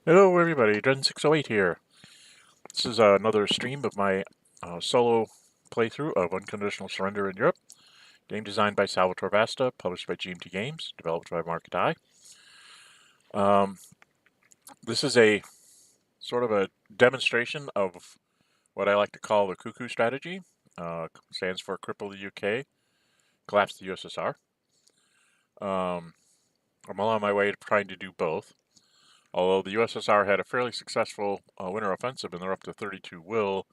Hello everybody, Gen608 here. This is another stream of my solo playthrough of Unconditional Surrender in Europe. Game designed by Salvatore Vasta, published by GMT Games, developed by Market Eye. This is a sort of a demonstration of what I like to call the CUCU strategy. Stands for Cripple UK Collapse USSR. I'm on my way to trying to do both. Although the USSR had a fairly successful winter offensive and they're up to 32 will,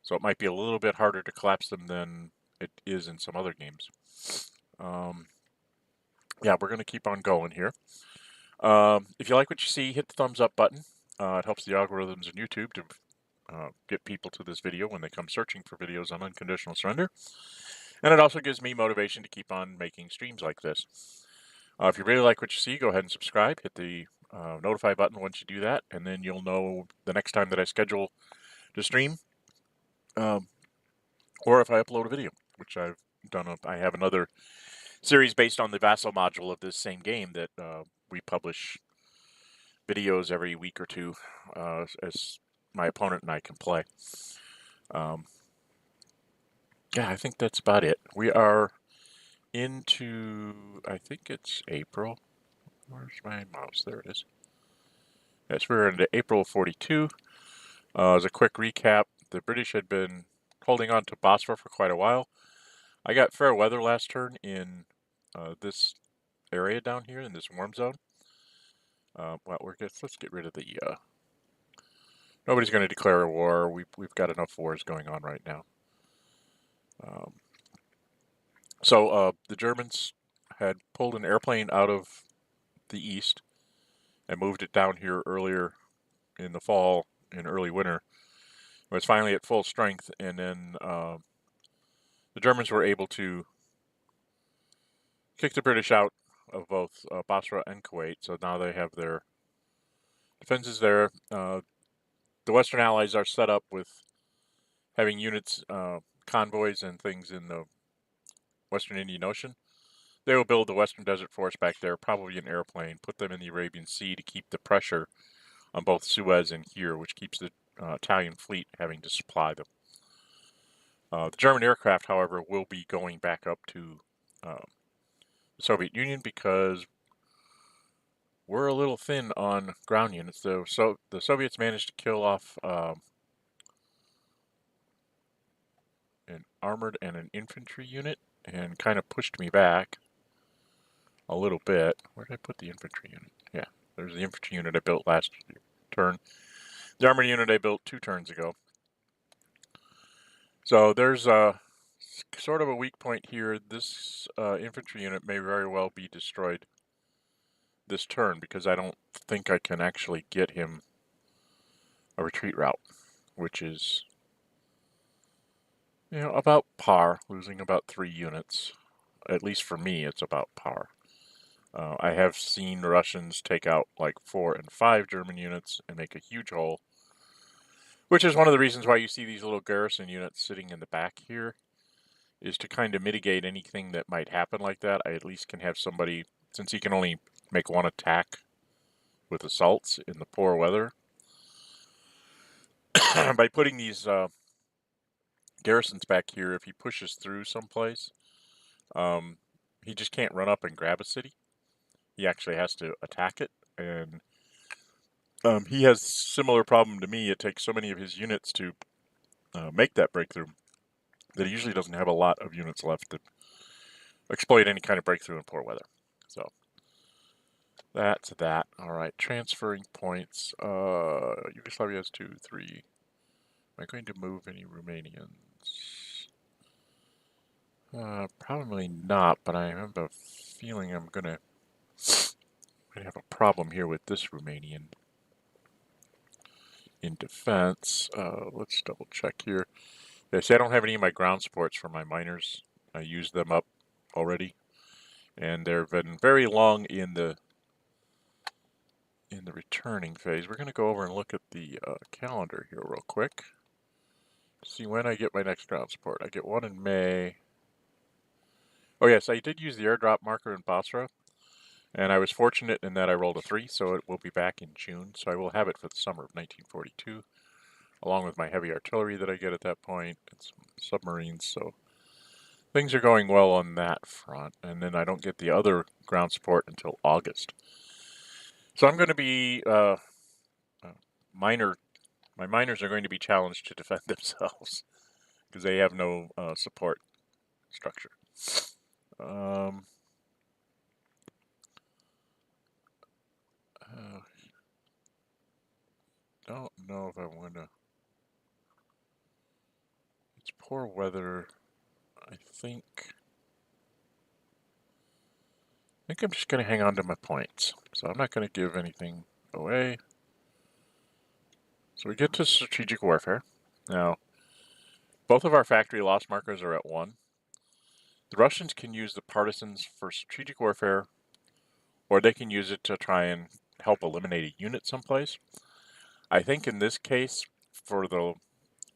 so it might be a little bit harder to collapse them than it is in some other games. Yeah, we're going to keep on going here. If you like what you see, hit the thumbs up button. It helps the algorithms in YouTube to get people to this video when they come searching for videos on Unconditional Surrender. And it also gives me motivation to keep on making streams like this. If you really like what you see, go ahead and subscribe. Hit the notify button once you do that, and then you'll know the next time that I schedule to stream. Or if I upload a video, which I've done. I have another series based on the Vassal module of this same game that we publish videos every week or two as my opponent and I can play. Yeah, I think that's about it. We are into, I think it's April. Where's my mouse? There it is. Yes, we're into April 42. As a quick recap, the British had been holding on to Basra for quite a while. I got fair weather last turn in this area down here in this warm zone. Well, let's get rid of the. Nobody's going to declare a war. We've got enough wars going on right now. So the Germans had pulled an airplane out of the east and moved it down here earlier in the fall and early winter. It was finally at full strength, and then the Germans were able to kick the British out of both Basra and Kuwait. So now they have their defenses there. The Western Allies are set up with having units, convoys, and things in the Western Indian Ocean. They will build the Western Desert Force back there, probably an airplane, put them in the Arabian Sea to keep the pressure on both Suez and here, which keeps the Italian fleet having to supply them. The German aircraft, however, will be going back up to the Soviet Union because we're a little thin on ground units. So the Soviets managed to kill off an armored and an infantry unit and kind of pushed me back a little bit. Where did I put the infantry unit? Yeah, there's the infantry unit I built last turn. The armored unit I built 2 turns ago. So there's sort of a weak point here. This infantry unit may very well be destroyed this turn because I don't think I can actually get him a retreat route, which is, about par, losing about 3 units. At least for me, it's about par. I have seen Russians take out like 4 and 5 German units and make a huge hole, which is one of the reasons why you see these little garrison units sitting in the back here, is to kind of mitigate anything that might happen like that. I at least can have somebody, since he can only make 1 attack with assaults in the poor weather, by putting these garrisons back here, if he pushes through someplace, he just can't run up and grab a city. He actually has to attack it, and he has a similar problem to me. It takes so many of his units to make that breakthrough that he usually doesn't have a lot of units left to exploit any kind of breakthrough in poor weather. So that's that. All right, transferring points. Yugoslavia has 2, 3. Am I going to move any Romanians? Probably not, but I have a feeling I'm gonna have a problem here with this Romanian in defense. Let's double check here. Yeah, see, I don't have any of my ground supports for my miners. I used them up already, and they've been very long in the returning phase. We're going to go over and look at the calendar here real quick. See when I get my next ground support. I get 1 in May. Oh yes, I did use the airdrop marker in Basra. And I was fortunate in that I rolled a 3, so it will be back in June. So I will have it for the summer of 1942, along with my heavy artillery that I get at that point, and some submarines. So things are going well on that front. And then I don't get the other ground support until August. So I'm going to be my miners are going to be challenged to defend themselves because they have no support structure. Don't know if I want to. It's poor weather. I think I'm just going to hang on to my points. So I'm not going to give anything away. So we get to strategic warfare. Now, both of our factory loss markers are at 1. The Russians can use the partisans for strategic warfare, or they can use it to try and help eliminate a unit someplace. I think in this case, for the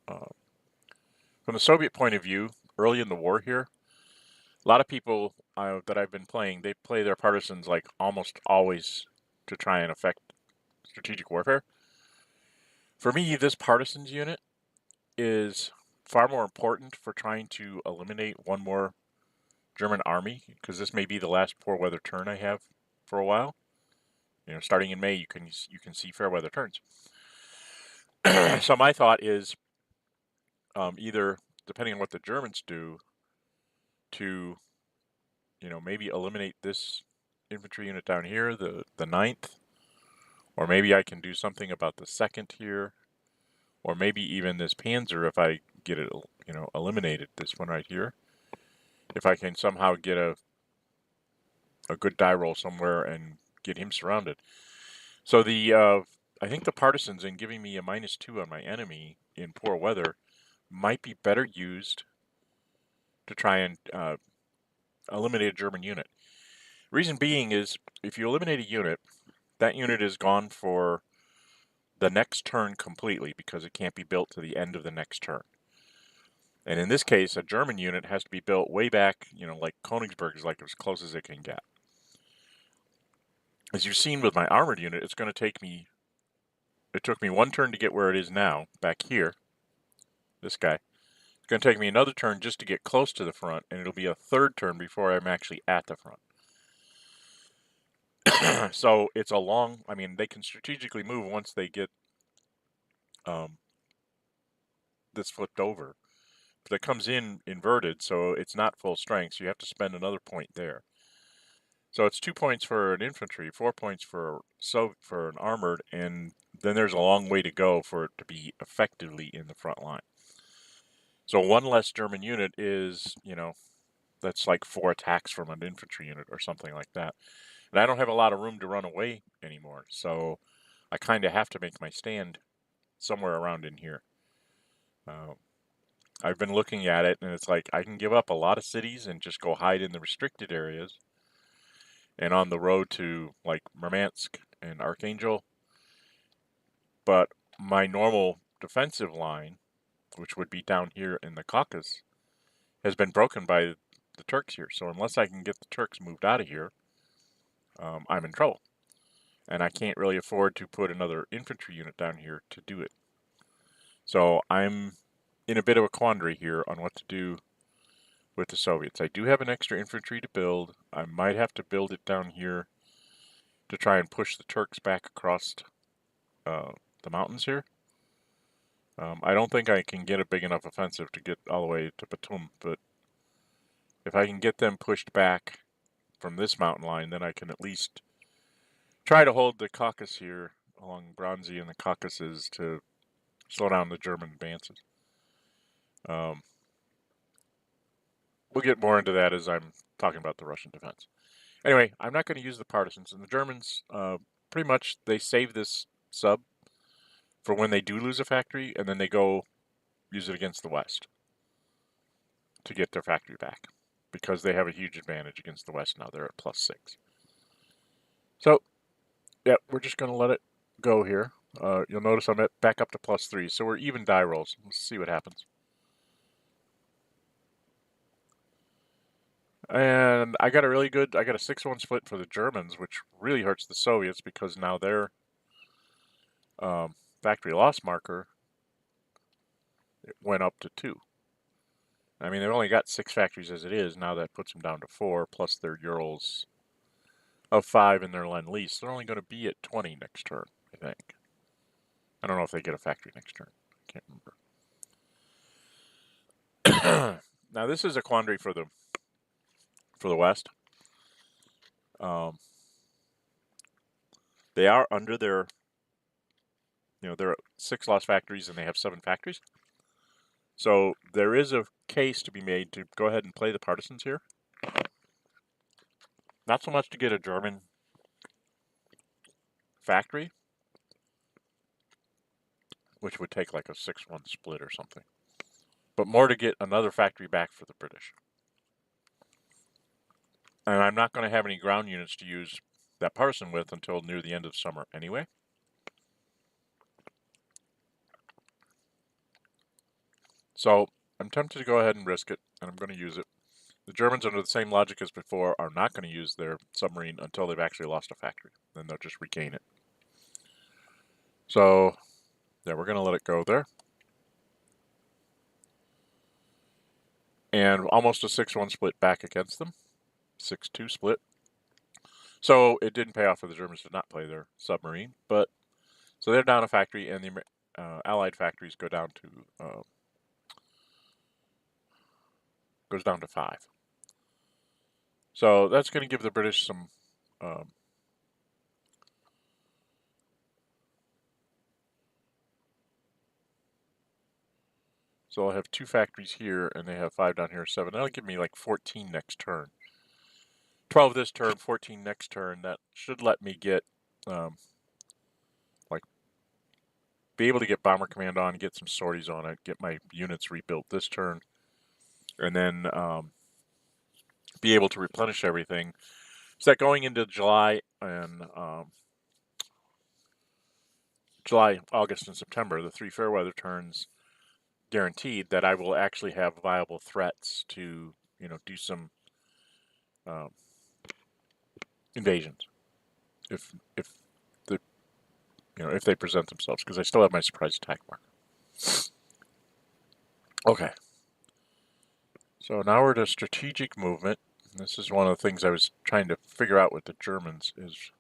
from the Soviet point of view, early in the war here, a lot of people that I've been playing, they play their partisans like almost always to try and affect strategic warfare. For me, this partisans unit is far more important for trying to eliminate one more German army, because this may be the last poor weather turn I have for a while. Starting in May, you can see fair weather turns. So my thought is either, depending on what the Germans do, to maybe eliminate this infantry unit down here, the 9th, or maybe I can do something about the 2nd here, or maybe even this Panzer if I get it eliminated, this one right here. If I can somehow get a good die roll somewhere and get him surrounded. So I think the partisans, in giving me a -2 on my enemy in poor weather, might be better used to try and eliminate a German unit. Reason being is, if you eliminate a unit, that unit is gone for the next turn completely because it can't be built to the end of the next turn. And in this case, a German unit has to be built way back, like Königsberg is like as close as it can get. As you've seen with my armored unit, it took me 1 turn to get where it is now, back here, this guy. It's going to take me another turn just to get close to the front, and it'll be a 3rd turn before I'm actually at the front. So it's a long, they can strategically move once they get this flipped over. But it comes in inverted, so it's not full strength, so you have to spend another point there. So it's 2 points for an infantry, 4 points for an armored, and then there's a long way to go for it to be effectively in the front line. So 1 less German unit is, that's like 4 attacks from an infantry unit or something like that. And I don't have a lot of room to run away anymore, so I kind of have to make my stand somewhere around in here. I've been looking at it, and it's like I can give up a lot of cities and just go hide in the restricted areas and on the road to like Murmansk and Archangel. But my normal defensive line, which would be down here in the Caucasus, has been broken by the Turks here. So unless I can get the Turks moved out of here, I'm in trouble. And I can't really afford to put another infantry unit down here to do it. So I'm in a bit of a quandary here on what to do with the Soviets. I do have an extra infantry to build. I might have to build it down here to try and push the Turks back across the mountains here. I don't think I can get a big enough offensive to get all the way to Batum, but if I can get them pushed back from this mountain line, then I can at least try to hold the Caucasus here along Bronzy and the Caucasus to slow down the German advances. We'll get more into that as I'm talking about the Russian defense. Anyway, I'm not going to use the partisans. And the Germans, pretty much, they save this sub for when they do lose a factory, and then they go use it against the West to get their factory back, because they have a huge advantage against the West now. They're at +6. So, yeah, we're just going to let it go here. You'll notice I'm back up to +3, so we're even die rolls. Let's see what happens. And I got a 6-1 split for the Germans, which really hurts the Soviets because now their factory loss marker went up to 2. I mean, they've only got 6 factories as it is. Now that puts them down to 4, plus their Urals of 5 in their Lend-Lease. They're only going to be at 20 next turn, I think. I don't know if they get a factory next turn. I can't remember. Now, this is a quandary for the West. They are under their, they're at 6 lost factories and they have 7 factories. So there is a case to be made to go ahead and play the partisans here. Not so much to get a German factory, which would take like a 6-1 split or something, but more to get another factory back for the British. And I'm not going to have any ground units to use that partisan with until near the end of summer anyway. So I'm tempted to go ahead and risk it, and I'm going to use it. The Germans, under the same logic as before, are not going to use their submarine until they've actually lost a factory. Then they'll just regain it. So, yeah, we're going to let it go there. And almost a 6-1 split back against them. 6-2 split. So it didn't pay off for the Germans to not play their submarine. But so they're down a factory, and the Allied factories go down to goes down to 5. So that's going to give the British some so I'll have 2 factories here, and they have 5 down here, 7. That'll give me like 14 next turn. 12 this turn, 14 next turn. That should let me get, like, be able to get Bomber Command on, get some sorties on it, get my units rebuilt this turn, and then be able to replenish everything. So that going into July and July, August, and September, the 3 fair weather turns, guaranteed that I will actually have viable threats to, do some invasions if the if they present themselves, because I still have my surprise attack mark. Okay. So now we're to strategic movement. This is one of the things I was trying to figure out with the Germans is,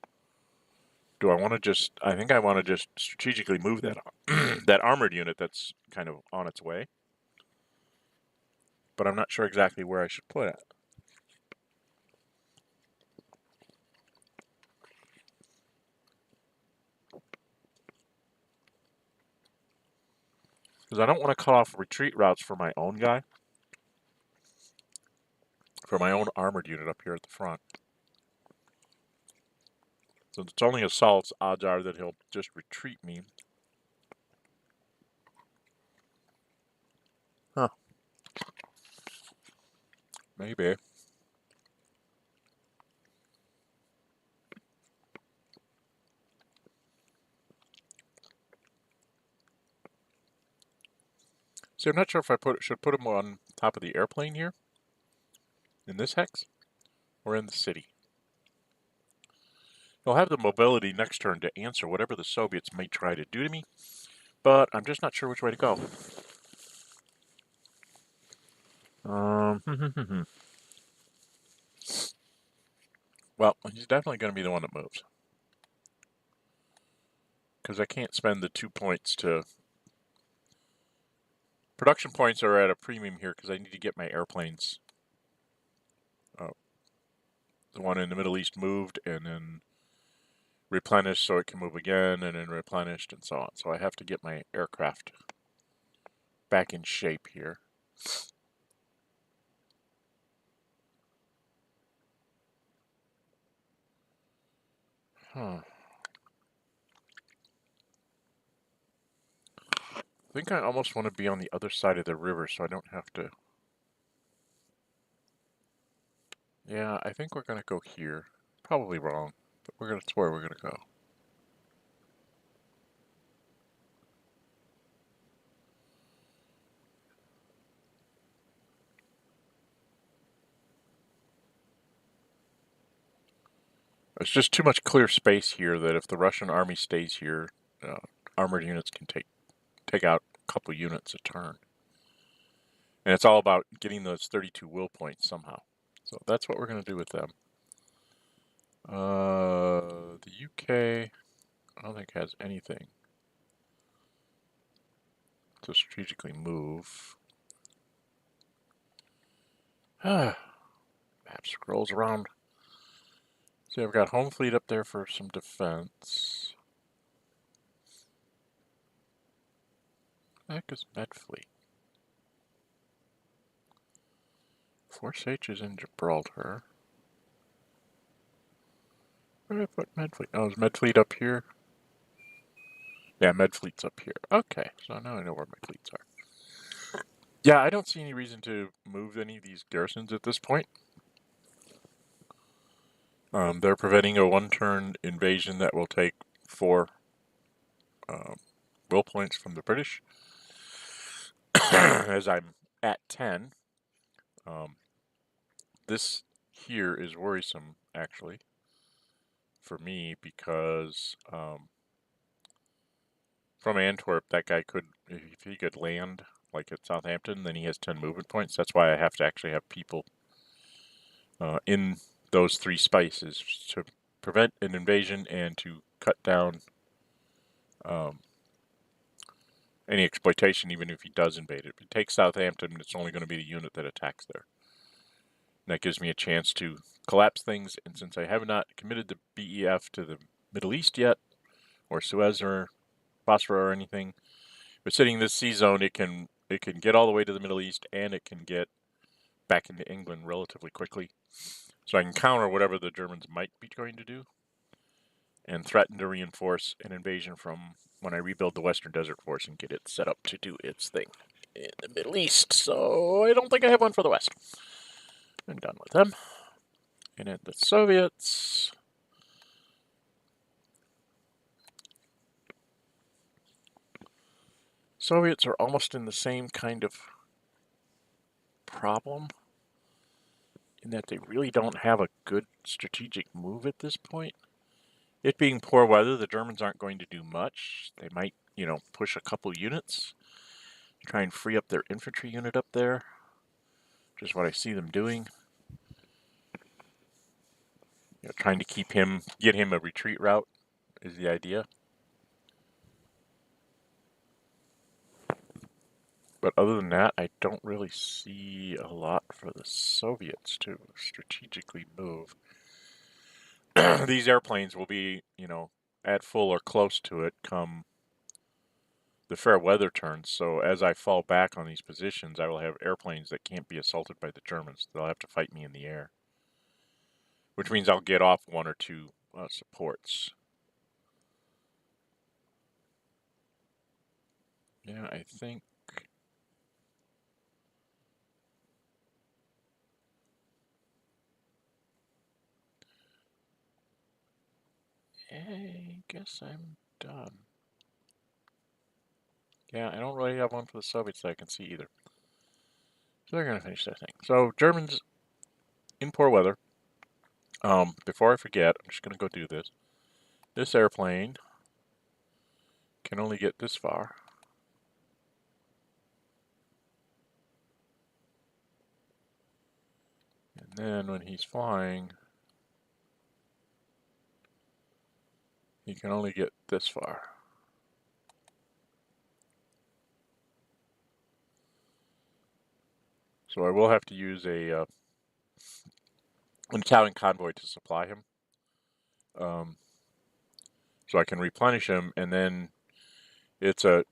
do I want to just, I think I want to just strategically move that that armored unit that's kind of on its way. But I'm not sure exactly where I should put it. Because I don't want to cut off retreat routes for my own guy. For my own armored unit up here at the front. Since it's only assaults, odds are that he'll just retreat me. Huh. Maybe. See, I'm not sure if I should put him on top of the airplane here, in this hex, or in the city. He'll have the mobility next turn to answer whatever the Soviets may try to do to me, but I'm just not sure which way to go. Well, he's definitely going to be the one that moves. Because I can't spend the 2 points to... Production points are at a premium here because I need to get my airplanes. The one in the Middle East moved and then replenished so it can move again and then replenished and so on. So I have to get my aircraft back in shape here. I think I almost want to be on the other side of the river so I don't have to... Yeah, I think we're going to go here. Probably wrong, but that's where we're going to go. There's just too much clear space here that if the Russian army stays here, armored units can take out a couple units a turn. And it's all about getting those 32 will points somehow. So that's what we're going to do with them. The UK, I don't think has anything to strategically move. Map scrolls around. See, I've got home fleet up there for some defense. What the heck is med fleet? Force H is in Gibraltar. Where did I put med fleet? Oh, is med fleet up here? Yeah, med fleet's up here. Okay, so now I know where my fleets are. Yeah, I don't see any reason to move any of these garrisons at this point. They're preventing a one-turn invasion that will take 4 will points from the British. As I'm at 10. This here is worrisome, actually, for me, because from Antwerp, that guy could, if he could land like at Southampton, then he has 10 movement points. That's why I have to actually have people in those 3 spices to prevent an invasion and to cut down any exploitation, even if he does invade it. If he takes Southampton, it's only going to be the unit that attacks there. And that gives me a chance to collapse things, and since I have not committed the BEF to the Middle East yet, or Suez or Basra or anything, but sitting in this sea zone, it can get all the way to the Middle East, and it can get back into England relatively quickly. So I can counter whatever the Germans might be going to do, and threaten to reinforce an invasion from when I rebuild the Western Desert Force and get it set up to do its thing in the Middle East. So I don't think I have one for the West. I'm done with them. And then the Soviets. Soviets are almost in the same kind of problem in that they really don't have a good strategic move at this point. It being poor weather, the Germans aren't going to do much. They might, push a couple units, try and free up their infantry unit up there, which is what I see them doing. Trying to get him a retreat route is the idea. But other than that, I don't really see a lot for the Soviets to strategically move. These airplanes will be, at full or close to it come the fair weather turns. So as I fall back on these positions, I will have airplanes that can't be assaulted by the Germans. They'll have to fight me in the air, which means I'll get off 1 or 2 supports. Yeah, I think I guess I'm done. Yeah, I don't really have one for the Soviets that I can see either. So they're going to finish their thing. So Germans in poor weather. Before I forget, I'm just going to go do this. This airplane can only get this far. And then when he's flying, he can only get this far. So I will have to use an Italian convoy to supply him. So I can replenish him, and then it's a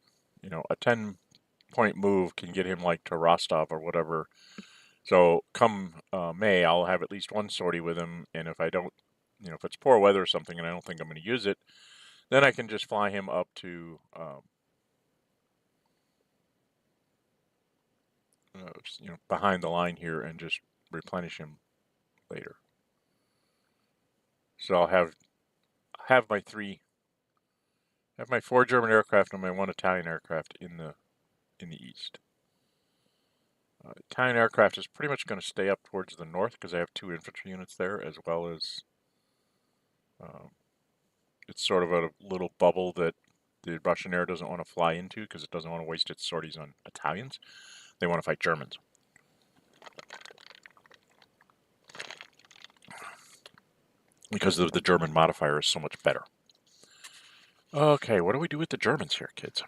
10-point move can get him like to Rostov or whatever. So come May, I'll have at least 1 sortie with him, and if I don't, if it's poor weather or something and I don't think I'm going to use it, then I can just fly him up to behind the line here and just replenish him later. So I'll have my 4 German aircraft and my 1 Italian aircraft in the east. Italian aircraft is pretty much going to stay up towards the north because I have 2 infantry units there, as well as It's sort of a little bubble that the Russian air doesn't want to fly into because it doesn't want to waste its sorties on Italians. They want to fight Germans. Because the German modifier is so much better. Okay, what do we do with the Germans here, kids?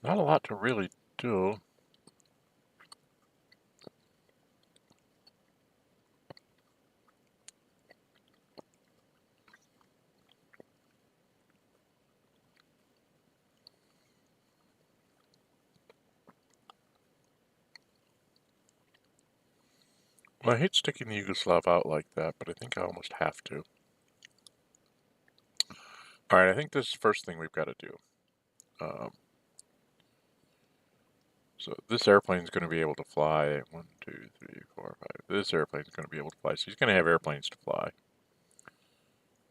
Not a lot to really do. Well, I hate sticking the Yugoslav out like that, but I think I almost have to. Alright, I think this is the first thing we've got to do. So this airplane's going to be able to fly. 1, 2, 3, 4, 5. This airplane's going to be able to fly. So he's going to have airplanes to fly.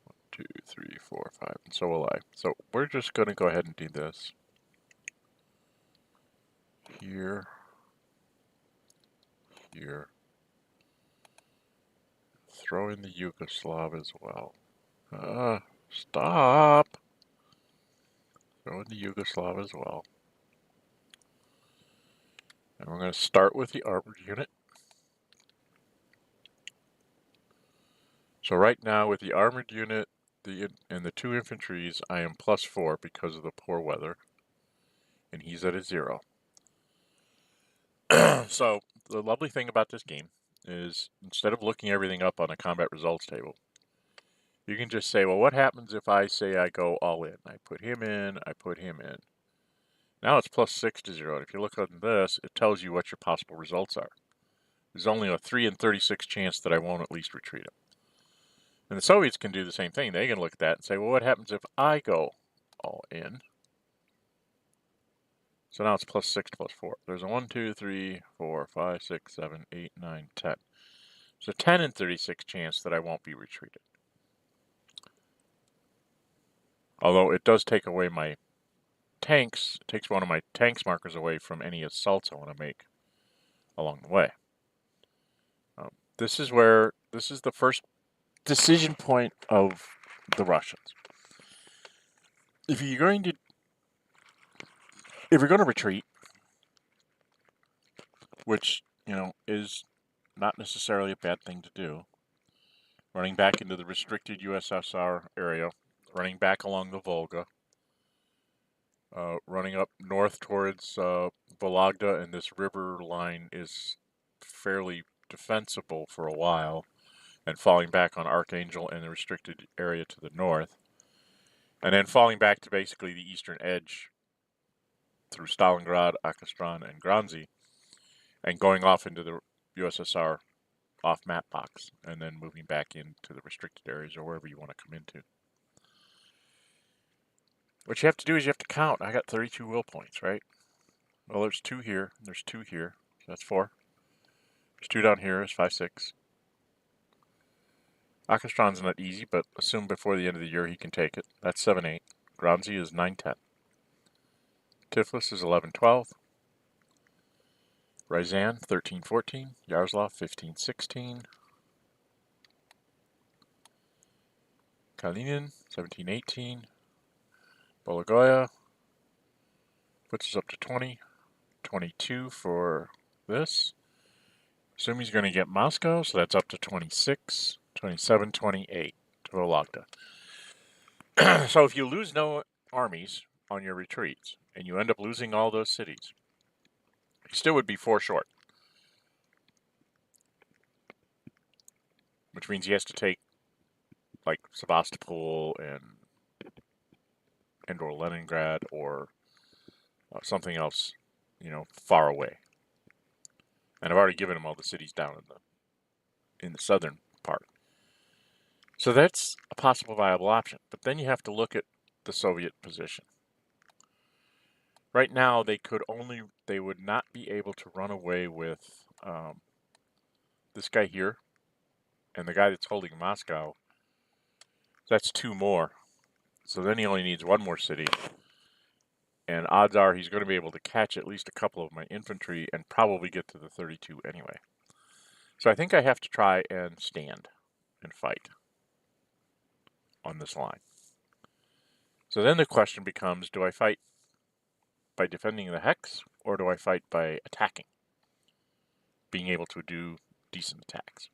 1, 2, 3, 4, 5. And so will I. So we're just going to go ahead and do this. Here. Here. Throw in the Yugoslav as well. Stop! Throw in the Yugoslav as well. And we're going to start with the armored unit. So right now with the armored unit and the 2 infantries, I am +4 because of the poor weather. And he's at a 0. So the lovely thing about this game is instead of looking everything up on a combat results table, you can just say, well, what happens if I say I go all in? I put him in, I put him in. Now it's +6 to 0. And if you look on this, it tells you what your possible results are. There's only a 3 in 36 chance that I won't at least retreat him. And the Soviets can do the same thing. They can look at that and say, well, what happens if I go all in? So now it's +6 to +4. There's a 1, 2, 3, 4, 5, 6, 7, 8, 9, 10. There's a 10 in 36 chance that I won't be retreated. Although it does take away my tanks, it takes one of my tanks markers away from any assaults I want to make along the way. This is the first decision point of the Russians. If you're going to retreat, which, is not necessarily a bad thing to do, running back into the restricted USSR area, running back along the Volga, running up north towards Vologda, and this river line is fairly defensible for a while, and falling back on Archangel and the restricted area to the north, and then falling back to basically the eastern edge through Stalingrad, Akastran, and Granzi, and going off into the USSR off-map box, and then moving back into the restricted areas or wherever you want to come into. What you have to do is you have to count. I got 32 will points, right? Well, there's 2 here, and there's 2 here, so that's 4. There's 2 down here, is 5, 6. Akastran's not easy, but assume before the end of the year he can take it. That's 7, 8. Granzi is 9, 10. Tiflis is 11, 12. Ryazan, 13, 14. Yaroslavl, 15, 16. Kalinin, 17, 18. Bologoya puts us up to 20. 22 for this. Assume he's going to get Moscow, so that's up to 26. 27, 28 to Vologda. So if you lose no armies on your retreats, and you end up losing all those cities, you still would be 4 short. Which means he has to take, like, Sevastopol and or Leningrad or something else, far away. And I've already given him all the cities down in the southern part. So that's a possible viable option. But then you have to look at the Soviet position. Right now, they would not be able to run away with this guy here and the guy that's holding Moscow. That's 2 more. So then he only needs 1 more city. And odds are he's going to be able to catch at least a couple of my infantry and probably get to the 32 anyway. So I think I have to try and stand and fight on this line. So then the question becomes, do I fight by defending the hex, or do I fight by attacking? Being able to do decent attacks.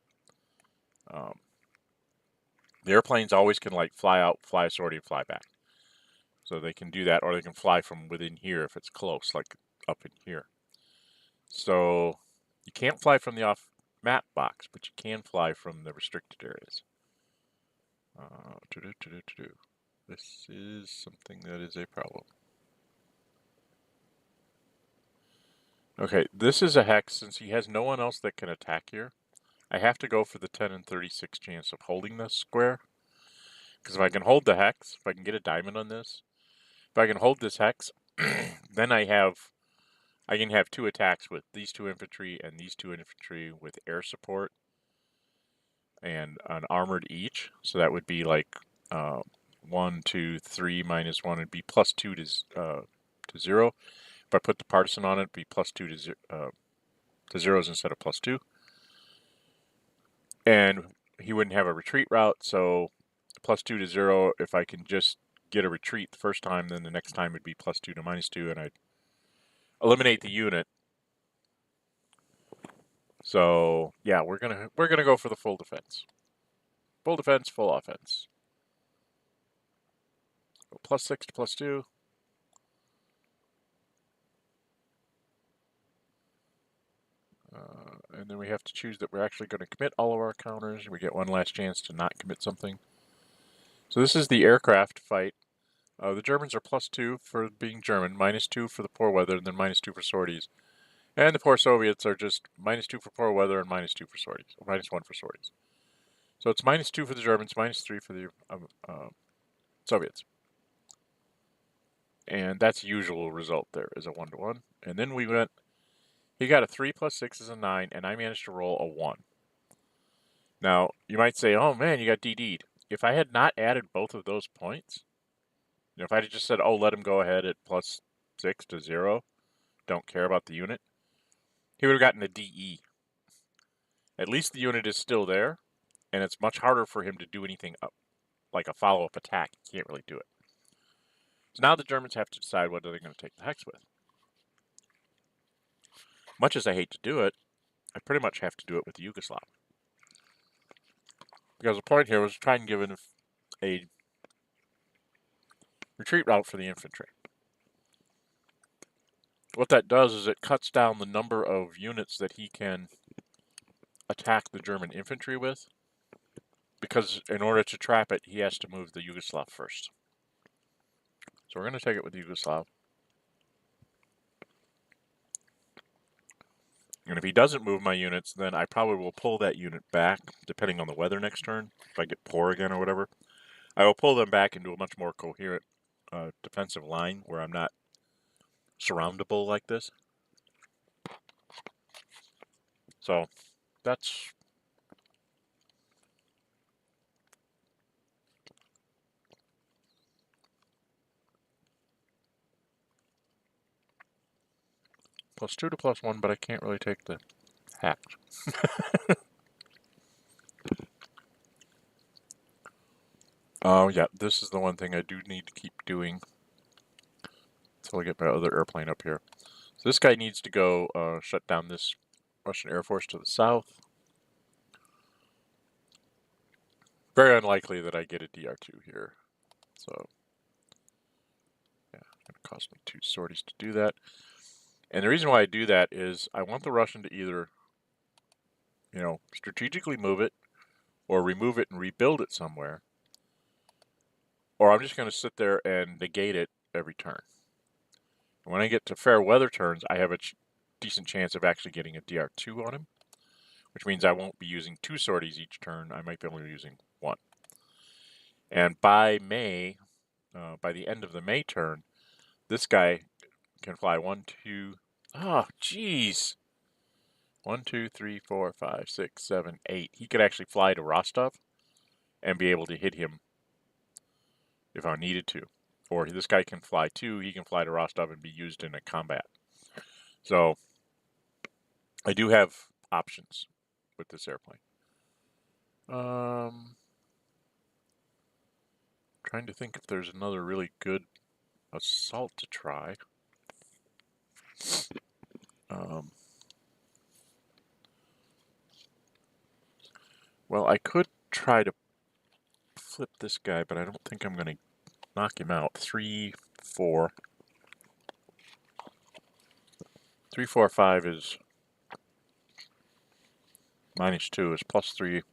The airplanes always can like fly out, fly a sortie, and fly back. So they can do that, or they can fly from within here if it's close, like up in here. So you can't fly from the off-map box, but you can fly from the restricted areas. This is something that is a problem. Okay, this is a hex. Since he has no one else that can attack here, I have to go for the 10 and 36 chance of holding this square. Because if I can hold the hex, if I can get a diamond on this, if I can hold this hex, then I can have 2 attacks with these 2 infantry and these 2 infantry with air support and an armored each. So that would be like 1, 2, 3 minus 1 would be plus 2 to 0. If I put the partisan on it, it'd be plus 2 to zeros instead of plus 2. And he wouldn't have a retreat route, so plus 2 to 0, if I can just get a retreat the first time, then the next time would be plus 2 to minus 2, and I'd eliminate the unit. So yeah, we're gonna go for the full defense. Full defense, full offense. Plus 6 to plus 2. And then we have to choose that we're actually going to commit all of our counters. We get one last chance to not commit something. So this is the aircraft fight. The Germans are plus 2 for being German, minus 2 for the poor weather, and then minus 2 for sorties. And the poor Soviets are just minus 2 for poor weather and minus 2 for sorties, or minus 1 for sorties. So it's minus 2 for the Germans, minus 3 for the Soviets. And that's the usual result there, is a 1-to-1. And then we went, he got a 3 plus 6 is a 9, and I managed to roll a 1. Now, you might say, oh man, you got DD'd. If I had not added both of those points, if I had just said, oh, let him go ahead at plus 6 to 0, don't care about the unit, he would have gotten a DE. At least the unit is still there, and it's much harder for him to do anything like a follow-up attack. He can't really do it. So now the Germans have to decide whether they're going to take the hex with. Much as I hate to do it, I pretty much have to do it with the Yugoslav. Because the point here was to try and give it a retreat route for the infantry. What that does is it cuts down the number of units that he can attack the German infantry with, because in order to trap it, he has to move the Yugoslav first. So we're going to take it with the Yugoslav. And if he doesn't move my units, then I probably will pull that unit back, depending on the weather next turn. If I get poor again or whatever, I will pull them back into a much more coherent defensive line where I'm not surroundable like this. So that's plus 2 to plus 1, but I can't really take the hack. Oh yeah, this is the one thing I do need to keep doing until I get my other airplane up here. So this guy needs to go shut down this Russian Air Force to the south. Very unlikely that I get a DR2 here. So yeah, it's going to cost me 2 sorties to do that. And the reason why I do that is I want the Russian to either, strategically move it or remove it and rebuild it somewhere. Or I'm just going to sit there and negate it every turn. And when I get to fair weather turns, I have a decent chance of actually getting a DR2 on him, which means I won't be using 2 sorties each turn. I might be only using 1. And by May, by the end of the May turn, this guy can fly 1, 2, oh, jeez. 1, 2, 3, 4, 5, 6, 7, 8. He could actually fly to Rostov and be able to hit him if I needed to. 4. This guy can fly 2. He can fly to Rostov and be used in a combat. So I do have options with this airplane. Trying to think if there's another really good assault to try. Well, I could try to flip this guy, but I don't think I'm going to knock him out. 3, 4. 3, 4, 5 is -2 is +3.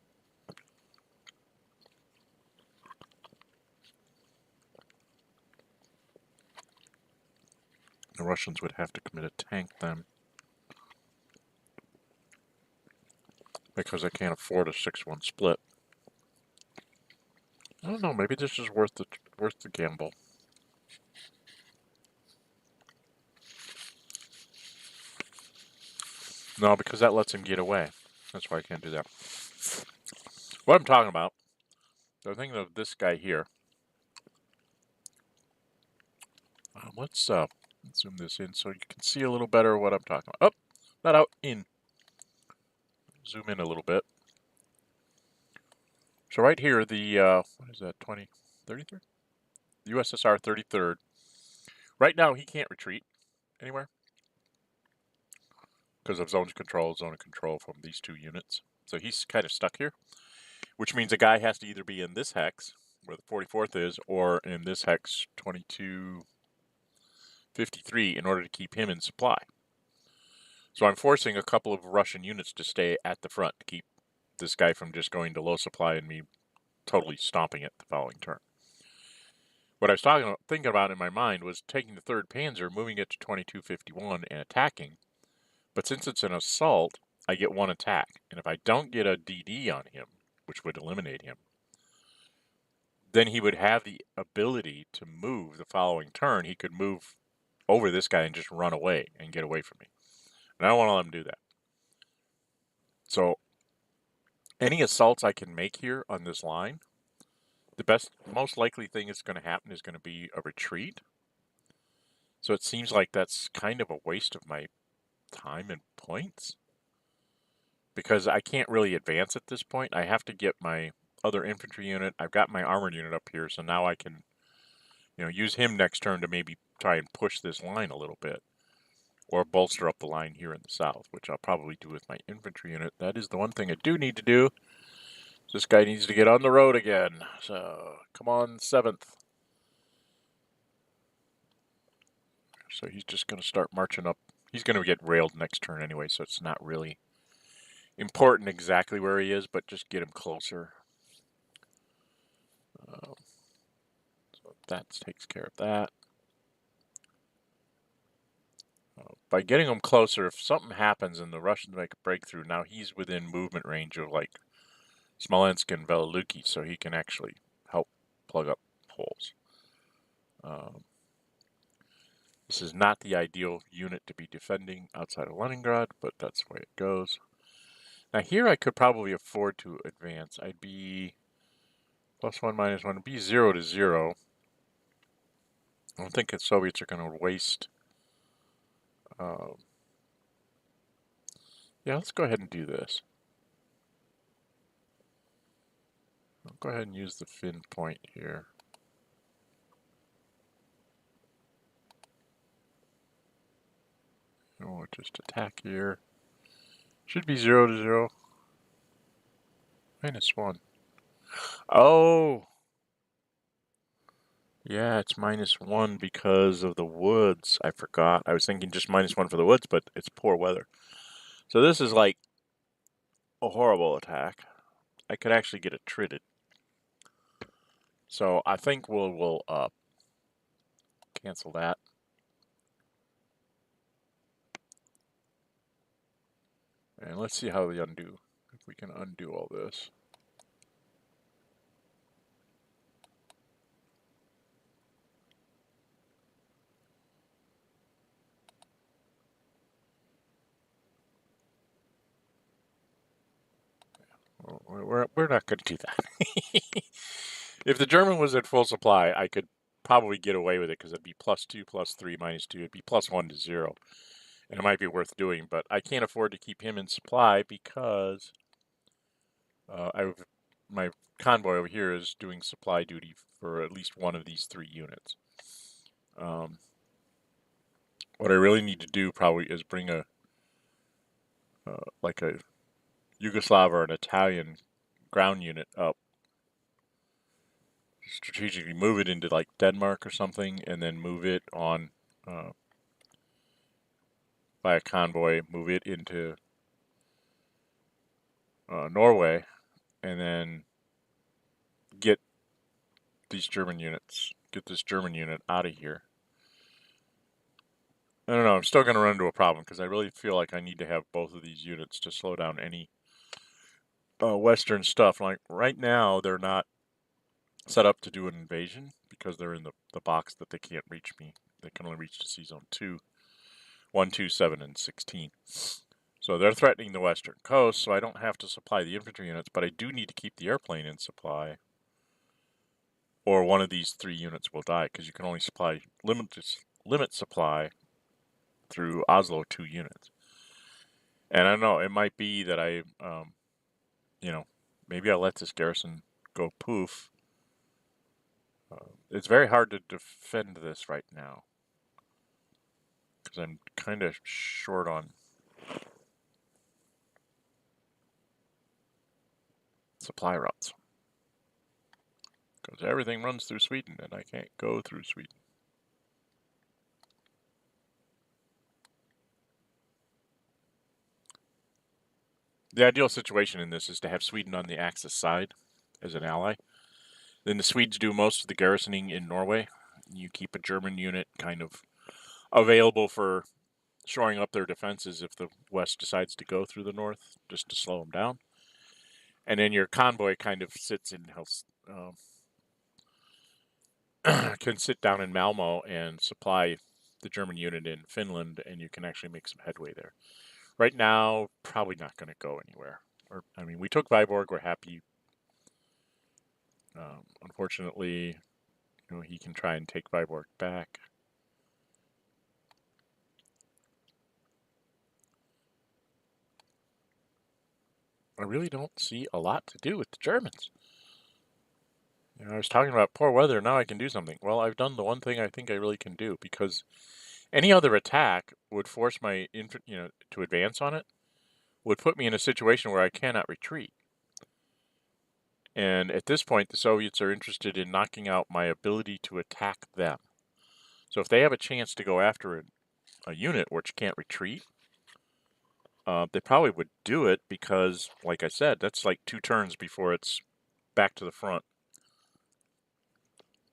The Russians would have to commit a tank then, because I can't afford a 6-1 split. I don't know. Maybe this is worth the gamble. No, because that lets him get away. That's why I can't do that. What I'm talking about, I'm thinking of this guy here. Let's zoom this in so you can see a little better what I'm talking about. Oh, not out, in. Zoom in a little bit. So right here, the, what is that, 33rd? The USSR 33rd. Right now, he can't retreat anywhere because of zone of control from these 2 units. So he's kind of stuck here, which means a guy has to either be in this hex, where the 44th is, or in this hex 2253 in order to keep him in supply. So I'm forcing a couple of Russian units to stay at the front to keep this guy from just going to low supply and me totally stomping it the following turn. What I was thinking about in my mind was taking the 3rd Panzer, moving it to 2251 and attacking. But since it's an assault, I get 1 attack. And if I don't get a DD on him, which would eliminate him, then he would have the ability to move the following turn. He could move over this guy and just run away and get away from me. And I don't want to let him do that. So any assaults I can make here on this line, the most likely thing that's going to happen is going to be a retreat. So it seems like that's kind of a waste of my time and points, because I can't really advance at this point. I have to get my other infantry unit. I've got my armored unit up here, so now I can, use him next turn to maybe try and push this line a little bit, or bolster up the line here in the south, which I'll probably do with my infantry unit. That is the one thing I do need to do. This guy needs to get on the road again. So come on, 7th. So he's just going to start marching up. He's going to get railed next turn anyway, so it's not really important exactly where he is, but just get him closer. So that takes care of that. By getting him closer, if something happens and the Russians make a breakthrough, now he's within movement range of like Smolensk and Veliluki, so he can actually help plug up holes. This is not the ideal unit to be defending outside of Leningrad, but that's the way it goes. Now here I could probably afford to advance. I'd be +1, -1. It'd be 0 to 0. I don't think the Soviets are going to waste. Yeah, let's go ahead and do this. I'll go ahead and use the fin point here. And we'll just attack here. Should be 0 to 0. -1. Oh! Yeah, it's -1 because of the woods. I forgot. I was thinking just -1 for the woods, but it's poor weather. So this is like a horrible attack. I could actually get it tritted. So I think we'll cancel that. And let's see how we undo. If we can undo all this. We're not going to do that. If the German was at full supply, I could probably get away with it because it'd be +2, +3, -2. It'd be +1 to 0. And it might be worth doing, but I can't afford to keep him in supply because my convoy over here is doing supply duty for at least one of these 3 units. What I really need to do probably is bring a like a Yugoslav or an Italian ground unit up, strategically move it into like Denmark or something, and then move it on by a convoy, move it into Norway, and then get this German unit out of here. I don't know, I'm still going to run into a problem because I really feel like I need to have both of these units to slow down any Western stuff. Like right now, they're not set up to do an invasion because they're in the box that they can't reach me. They can only reach to Sea Zone 2, 1, 2, 7, and 16. So they're threatening the western coast, so I don't have to supply the infantry units, but I do need to keep the airplane in supply, or one of these 3 units will die, because you can only supply limit supply through Oslo 2 units. And I don't know, it might be that I, maybe I'll let this garrison go poof. It's very hard to defend this right now, because I'm kind of short on supply routes. Because everything runs through Sweden, and I can't go through Sweden. The ideal situation in this is to have Sweden on the Axis side as an ally. Then the Swedes do most of the garrisoning in Norway. You keep a German unit kind of available for shoring up their defenses if the West decides to go through the North, just to slow them down. And then your convoy kind of sits in can sit down in Malmo and supply the German unit in Finland, and you can actually make some headway there. Right now, probably not going to go anywhere. We took Viborg. We're happy. Unfortunately, he can try and take Viborg back. I really don't see a lot to do with the Germans. I was talking about poor weather. Now I can do something. Well, I've done the one thing I think I really can do, because any other attack would force my infantry, to advance on it, would put me in a situation where I cannot retreat. And at this point, the Soviets are interested in knocking out my ability to attack them. So if they have a chance to go after a unit which can't retreat, they probably would do it, because, like I said, that's like 2 turns before it's back to the front.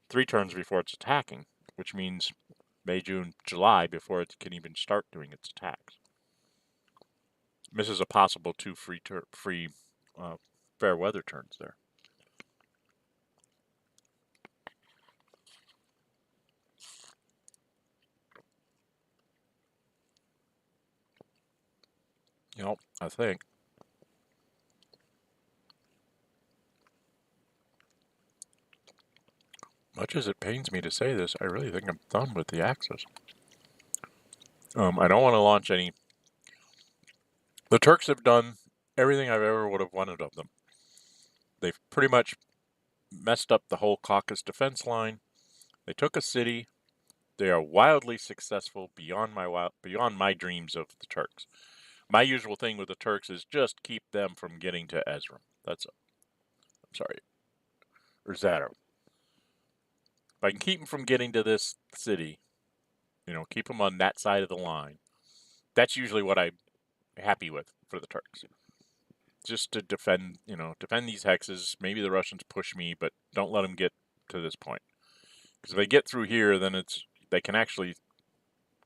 3 turns before it's attacking, which means May, June, July before it can even start doing its attacks. Misses a possible 2 free fair weather turns there. I think. Much as it pains me to say this, I really think I'm done with the Axis. I don't want to launch any. The Turks have done everything I ever would have wanted of them. They've pretty much messed up the whole Caucasus defense line. They took a city. They are wildly successful beyond my dreams of the Turks. My usual thing with the Turks is just keep them from getting to Erzurum. Or Zadar. If I can keep them from getting to this city, keep them on that side of the line, that's usually what I'm happy with for the Turks. Just to defend these hexes. Maybe the Russians push me, but don't let them get to this point. Because if they get through here, then they can actually,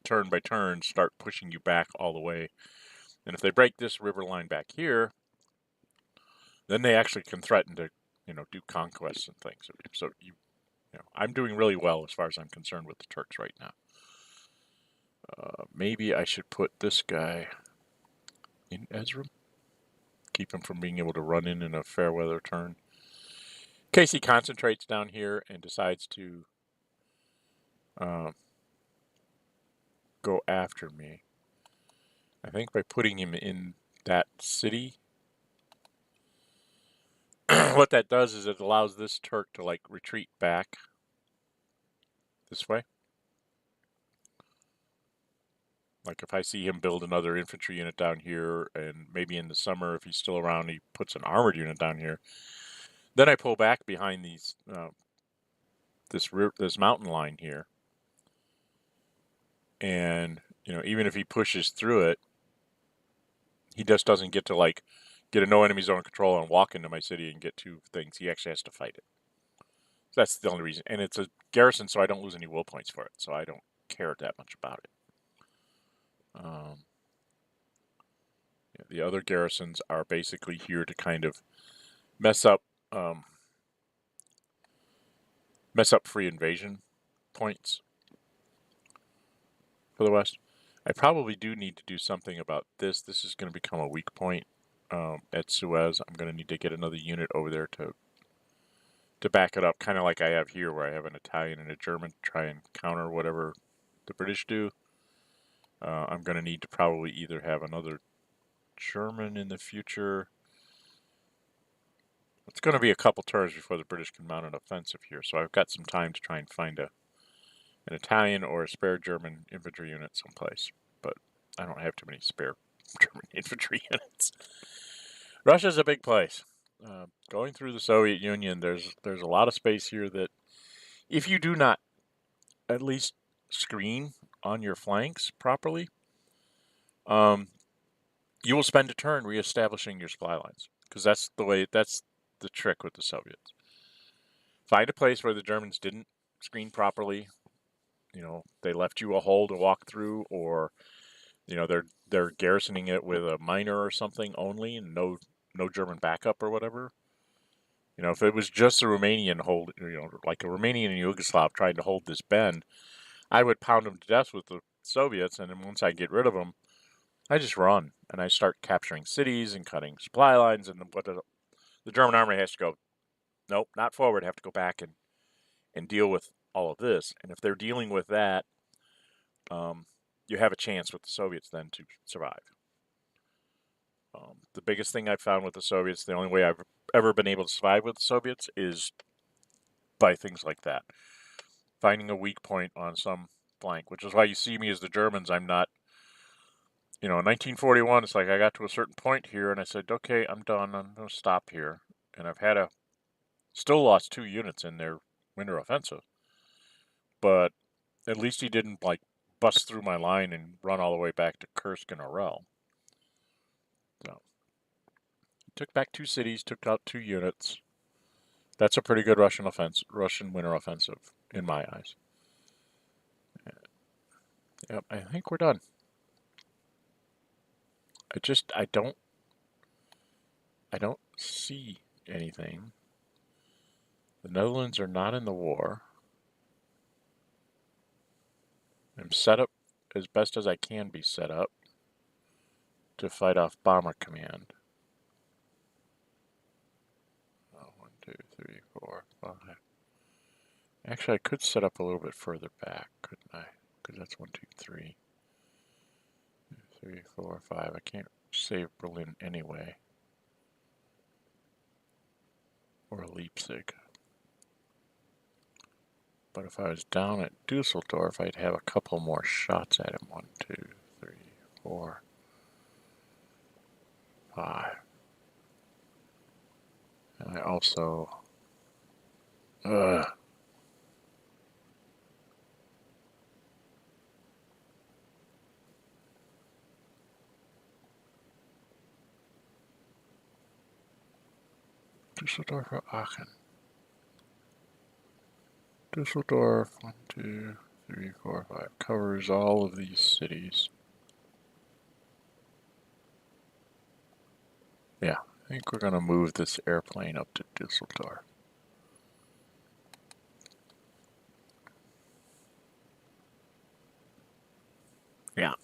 turn by turn, start pushing you back all the way. And if they break this river line back here, then they actually can threaten to, do conquests and things. So I'm doing really well as far as I'm concerned with the Turks right now. Maybe I should put this guy in Erzurum. Keep him from being able to run in a fair weather turn. In case he concentrates down here and decides to go after me. I think by putting him in that city, what that does is it allows this Turk to like retreat back this way. Like if I see him build another infantry unit down here, and maybe in the summer, if he's still around, he puts an armored unit down here. Then I pull back behind these this mountain line here, and even if he pushes through it, he just doesn't get to like get a no enemy zone control and walk into my city and get 2 things. He actually has to fight it. So that's the only reason, and it's a garrison, so I don't lose any will points for it. So I don't care that much about it. Yeah, the other garrisons are basically here to kind of mess up free invasion points for the West. I probably do need to do something about this. This is going to become a weak point at Suez. I'm going to need to get another unit over there to back it up, kind of like I have here, where I have an Italian and a German to try and counter whatever the British do. I'm going to need to probably either have another German in the future. It's going to be a couple turns before the British can mount an offensive here, so I've got some time to try and find an Italian or a spare German infantry unit someplace, but I don't have too many spare German infantry units. Russia's a big place. Going through the Soviet Union, there's a lot of space here that if you do not at least screen on your flanks properly, you will spend a turn reestablishing your supply lines, because that's the trick with the Soviets. Find a place where the Germans didn't screen properly. They left you a hole to walk through, or they're garrisoning it with a miner or something only, and no German backup or whatever. If it was just a Romanian hold, like a Romanian and Yugoslav trying to hold this bend, I would pound them to death with the Soviets, and then once I get rid of them, I just run, and I start capturing cities and cutting supply lines, and what the German army has to go, nope, not forward, have to go back and deal with all of this. And if they're dealing with that, you have a chance with the Soviets then to survive. The biggest thing I've found with the Soviets, the only way I've ever been able to survive with the Soviets is by things like that. Finding a weak point on some flank, which is why you see me as the Germans. I'm not, in 1941, it's like I got to a certain point here and I said, okay, I'm done. I'm going to stop here. And I've still lost 2 units in their winter offensive. But at least he didn't, like, bust through my line and run all the way back to Kursk and Orel. So, took back 2 cities, took out 2 units. That's a pretty good Russian winter offensive, in my eyes. Yep, I think we're done. I don't see anything. The Netherlands are not in the war. I'm set up as best as I can be set up to fight off Bomber Command. 1, 2, 3, 4, 5. Actually, I could set up a little bit further back, couldn't I? Because that's 1, 2, 3. 3, 4, 5. I can't save Berlin anyway. Or Leipzig. But if I was down at Dusseldorf, I'd have a couple more shots at him. 1, 2, 3, 4, 5. And I also... Dusseldorf or Aachen? Dusseldorf, 1, 2, 3, 4, 5, covers all of these cities. Yeah, I think we're going to move this airplane up to Dusseldorf. Yeah.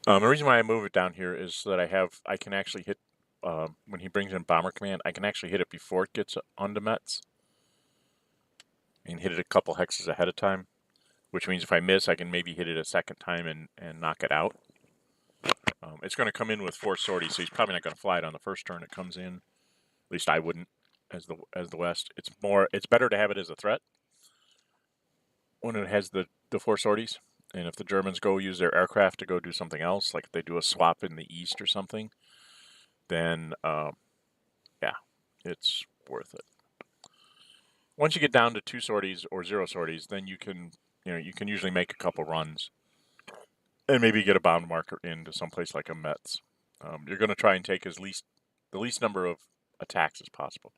The reason why I move it down here is so that I can actually hit, when he brings in Bomber Command, I can actually hit it before it gets onto Metz. And hit it a couple hexes ahead of time. which means if I miss, I can maybe hit it a second time and knock it out. It's going to come in with 4 sorties, so he's probably not going to fly it on the first turn it comes in. At least I wouldn't, as the West. It's better to have it as a threat when it has the 4 sorties. And if the Germans go use their aircraft to go do something else, like if they do a swap in the east or something, then yeah, it's worth it. Once you get down to 2 sorties or 0 sorties, then you can usually make a couple runs and maybe get a bound marker into someplace like a Metz. You're going to try and take the least number of attacks as possible.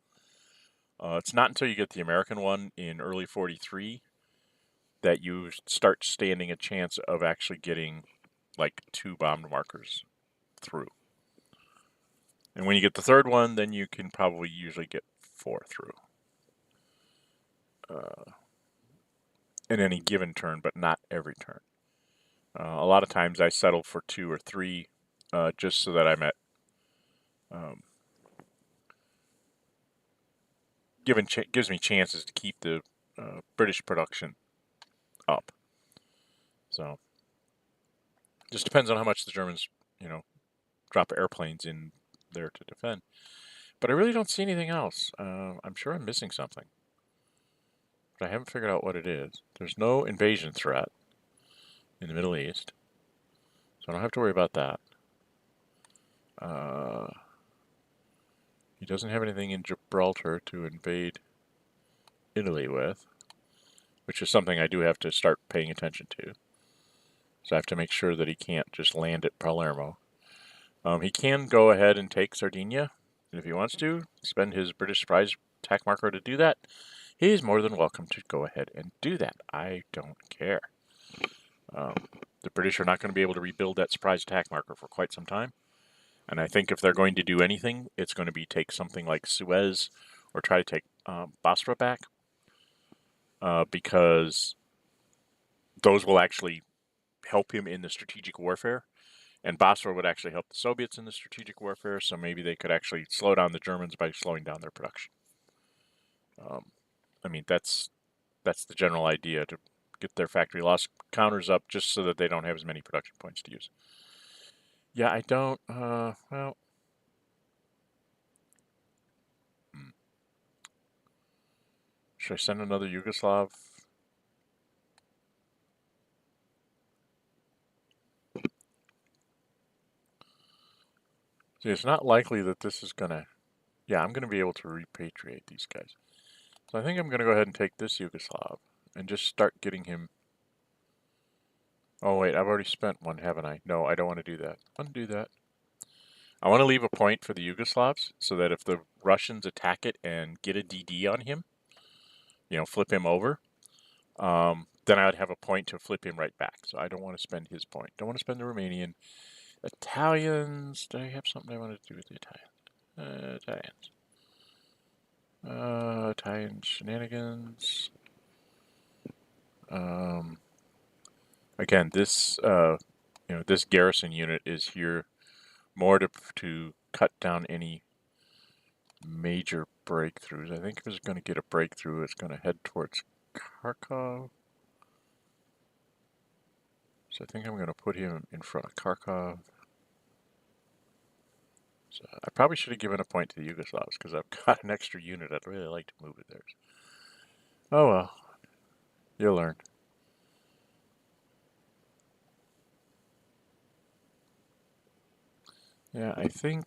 It's not until you get the American one in early 43 that you start standing a chance of actually getting like 2 bombed markers through. And when you get the third one, then you can probably usually get 4 through. In any given turn, but not every turn. A lot of times I settle for 2 or 3 just so that I'm at gives me chances to keep the British production up. So just depends on how much the Germans, drop airplanes in there to defend. But I really don't see anything else. I'm sure I'm missing something, but I haven't figured out what it is. There's no invasion threat in the Middle East, so I don't have to worry about that. He doesn't have anything in Gibraltar to invade Italy with, which is something I do have to start paying attention to. So I have to make sure that he can't just land at Palermo. He can go ahead and take Sardinia, and if he wants to, spend his British surprise attack marker to do that. He's more than welcome to go ahead and do that. I don't care. The British are not going to be able to rebuild that surprise attack marker for quite some time. And I think if they're going to do anything, it's going to be take something like Suez or try to take Basra back. Because those will actually help him in the strategic warfare. And Basra would actually help the Soviets in the strategic warfare, so maybe they could actually slow down the Germans by slowing down their production. I mean, that's the general idea, to get their factory loss counters up just so that they don't have as many production points to use. Yeah, I don't, well... Should I send another Yugoslav? See, it's not likely that this is gonna... Yeah, I'm gonna be able to repatriate these guys. So I think I'm gonna go ahead and take this Yugoslav and just start getting him... Oh wait, I've already spent one, haven't I? No, I don't want to do that. Undo that. I want to leave a point for the Yugoslavs so that if the Russians attack it and get a DD on him, flip him over, then I would have a point to flip him right back. So I don't want to spend his point. Don't want to spend the Romanian. Italians. Did I have something I wanted to do with the Italians? Italian shenanigans. Again, this this garrison unit is here more to cut down any major breakthroughs. I think if it's going to get a breakthrough, it's going to head towards Kharkov. So I think I'm going to put him in front of Kharkov. So I probably should have given a point to the Yugoslavs because I've got an extra unit I'd really like to move with theirs. Oh well, you'll learn. Yeah, I think...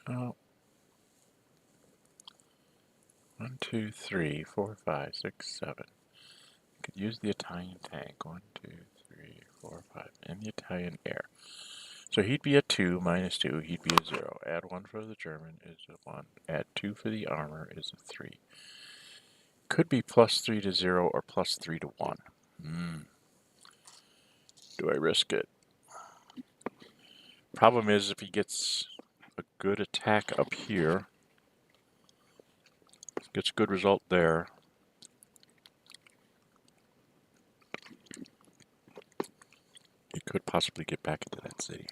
Oh. 1, 2, 3, 4, 5, 6, 7. I could use the Italian tank. 1, 2, 3, 4, 5. And the Italian air. So he'd be a 2 minus 2. He'd be a 0. Add 1 for the German is a 1. Add 2 for the armor is a 3. Could be plus 3 to 0 or plus 3 to 1. Do I risk it? Problem is, if he gets a good attack up here, gets a good result there, he could possibly get back into that city.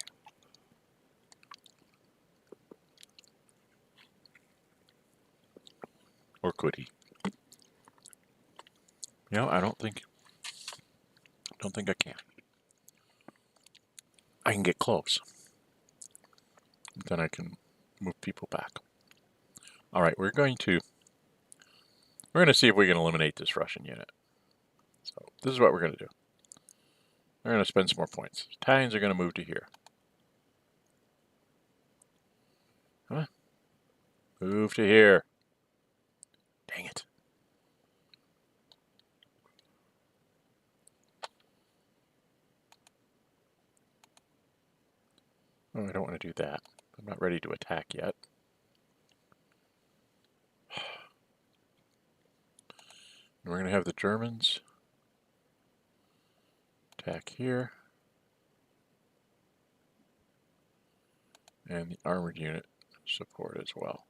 Or could he? I don't think Don't think I can. I can get close. Then I can move people back. All right, we're going to see if we can eliminate this Russian unit. So this is what we're going to do. We're going to spend some more points. Italians are going to move to here. Huh? Move to here. Dang it. Oh, I don't want to do that. I'm not ready to attack yet. And we're going to have the Germans attack here. And the armored unit support as well.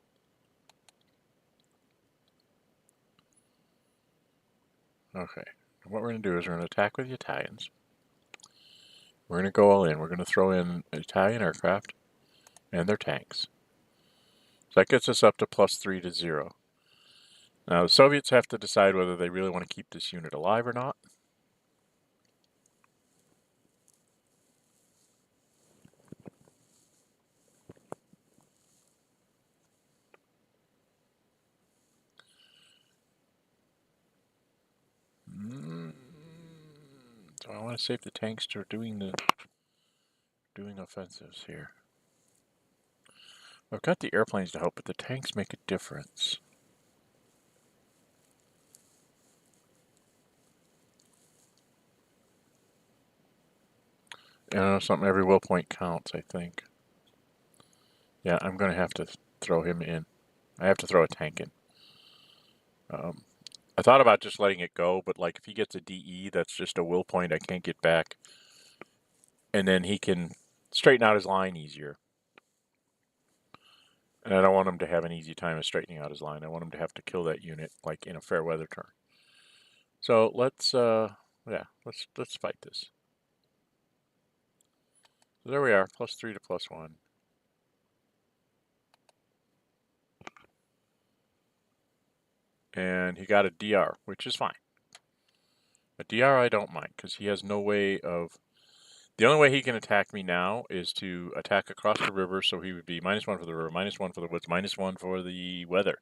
Okay. And what we're going to do is we're going to attack with the Italians. We're going to go all in. We're going to throw in Italian aircraft and their tanks. So that gets us up to +3 to 0. Now the Soviets have to decide whether they really want to keep this unit alive or not. So I want to save the tanks to doing offensives here. I've got the airplanes to help, but the tanks make a difference. Something, every will point counts, I think. Yeah, I'm going to have to throw him in. I have to throw a tank in. I thought about just letting it go, but like if he gets a DE, that's just a will point I can't get back. And then he can straighten out his line easier. And I don't want him to have an easy time of straightening out his line. I want him to have to kill that unit like in a fair weather turn. So let's fight this. So there we are, +3 to +1. And he got a DR, which is fine. A DR I don't mind, because he has no way of... The only way he can attack me now is to attack across the river, so he would be -1 for the river, -1 for the woods, -1 for the weather.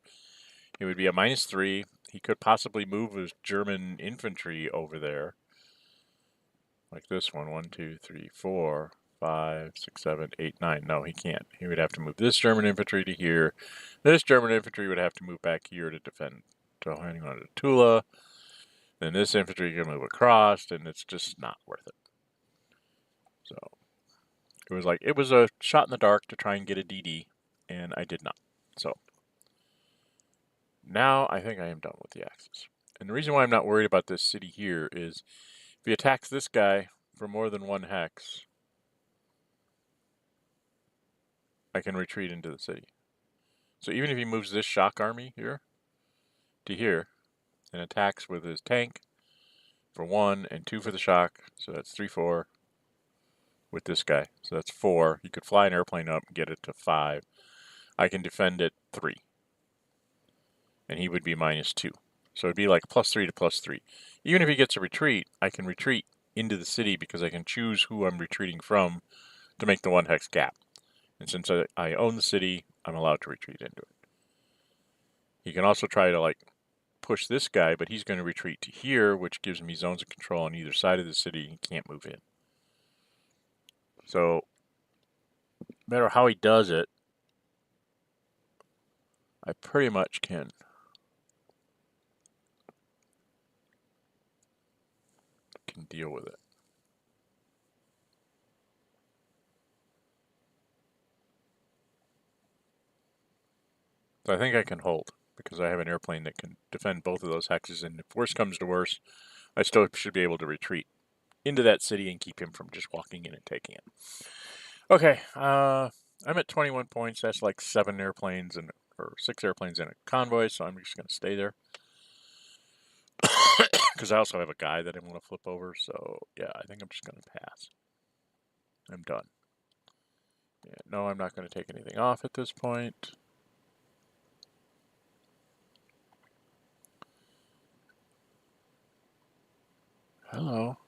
He would be a -3. He could possibly move his German infantry over there. Like this one. 1, 2, 3, 4, 5, 6, 7, 8, 9. No, he can't. He would have to move this German infantry to here. This German infantry would have to move back here to defend hanging on to Tula. Then this infantry can move across, and it's just not worth it. So it was a shot in the dark to try and get a DD, and I did not. So now I think I am done with the Axis. And the reason why I'm not worried about this city here is if he attacks this guy for more than 1 hex, I can retreat into the city. So even if he moves this shock army here to here and attacks with his tank for 1 and 2 for the shock, so that's 3, 4 with this guy. So that's 4. He could fly an airplane up and get it to 5. I can defend it 3. And he would be -2. So it'd be like +3 to +3. Even if he gets a retreat, I can retreat into the city because I can choose who I'm retreating from to make the 1 hex gap. And since I own the city, I'm allowed to retreat into it. He can also try to push this guy, but he's going to retreat to here, which gives me zones of control on either side of the city. He can't move in. So no matter how he does it, I pretty much can deal with it. So I think I can hold, because I have an airplane that can defend both of those hexes, and if worse comes to worse, I still should be able to retreat into that city and keep him from just walking in and taking it. Okay, I'm at 21 points. That's like 7 airplanes or 6 airplanes in a convoy, so I'm just going to stay there. Because I also have a guy that I want to flip over, so yeah, I think I'm just going to pass. I'm done. Yeah, no, I'm not going to take anything off at this point. Hello.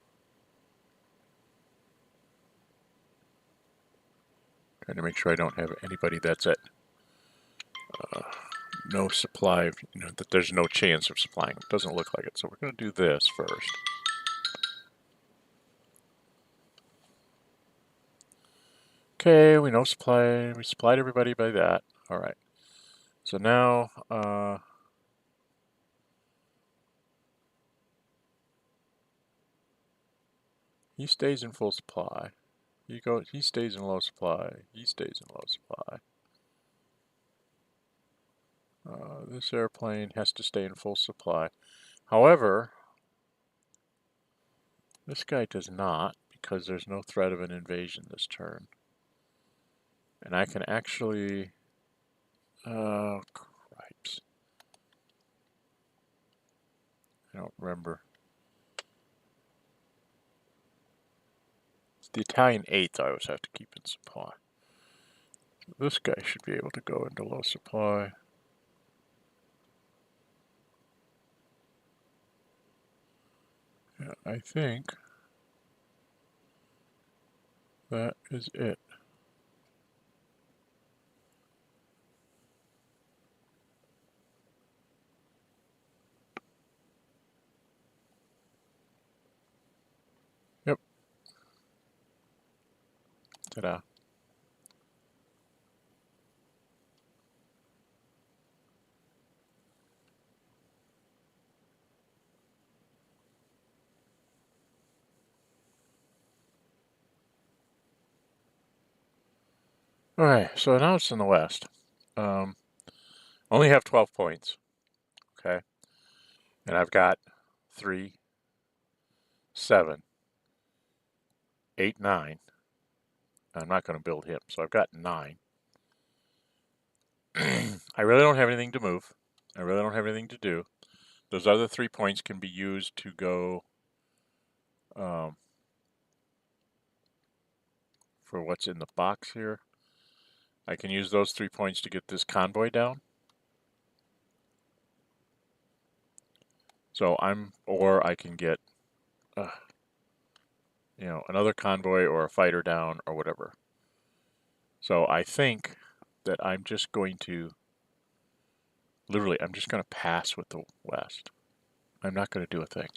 Trying to make sure I don't have anybody that's at no supply, that there's no chance of supplying. It doesn't look like it. So we're going to do this first. Okay, we know supply. We supplied everybody by that. All right. So now, he stays in full supply. He stays in low supply. He stays in low supply. This airplane has to stay in full supply. However, this guy does not, because there's no threat of an invasion this turn. And I can actually... Oh, cripes. I don't remember. It's the Italian 8th I always have to keep in supply. This guy should be able to go into low supply. Yeah, I think that is it. Yep. Ta-da. Alright, so now it's in the west. Only have 12 points. Okay. And I've got 3, 7, 8, 9. I'm not going to build him, so I've got 9. I really don't have anything to move. I really don't have anything to do. Those other 3 points can be used to go for what's in the box here. I can use those 3 points to get this convoy down. So or I can get, another convoy or a fighter down or whatever. So I think that I'm just going to, literally, I'm just going to pass with the West. I'm not going to do a thing.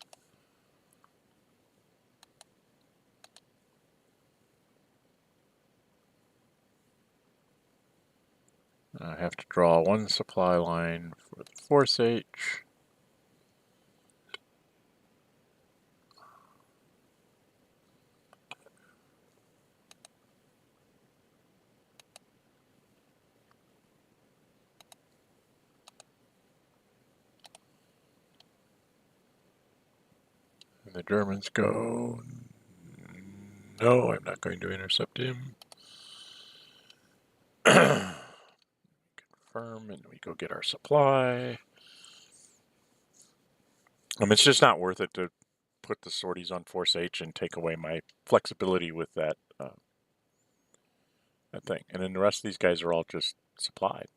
I have to draw one supply line for the Force H. And the Germans go, no, I'm not going to intercept him. Confirm, and we go get our supply. It's just not worth it to put the sorties on Force H and take away my flexibility with that that thing. And then the rest of these guys are all just supplied,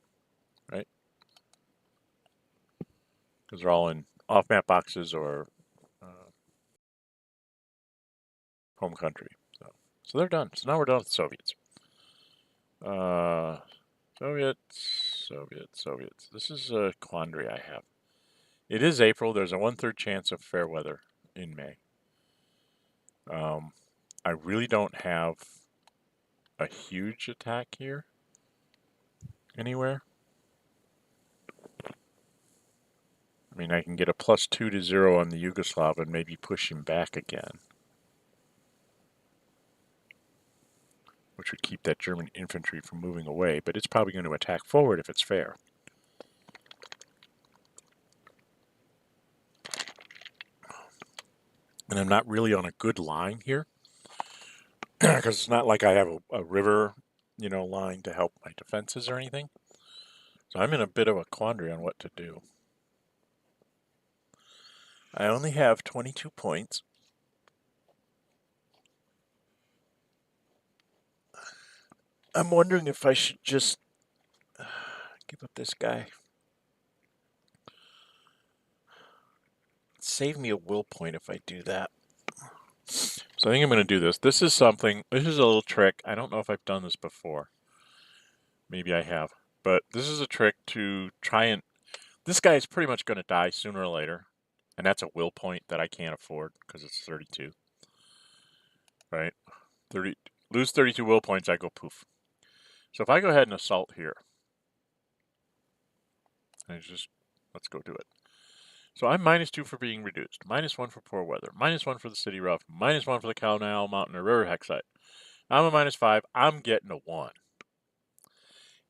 right? Because they're all in off-map boxes or home country. So they're done. So now we're done with the Soviets. Soviets. This is a quandary I have. It is April. There's a 1/3 chance of fair weather in May. I really don't have a huge attack here anywhere. I mean, I can get a +2 to 0 on the Yugoslav and maybe push him back again, which would keep that German infantry from moving away, but it's probably going to attack forward if it's fair. And I'm not really on a good line here, because it's not like I have a river, line to help my defenses or anything. So I'm in a bit of a quandary on what to do. I only have 22 points. I'm wondering if I should just give up this guy. Save me a will point if I do that. So I think I'm going to do this. This is a little trick. I don't know if I've done this before. Maybe I have. But this is a trick to try and... This guy is pretty much going to die sooner or later. And that's a will point that I can't afford because it's 32. Right? Lose 32 will points, I go poof. So if I go ahead and assault here, let's go do it. So I'm -2 for being reduced, -1 for poor weather, -1 for the city rough, -1 for the canal, mountain, or river hexite. I'm a -5. I'm getting a 1.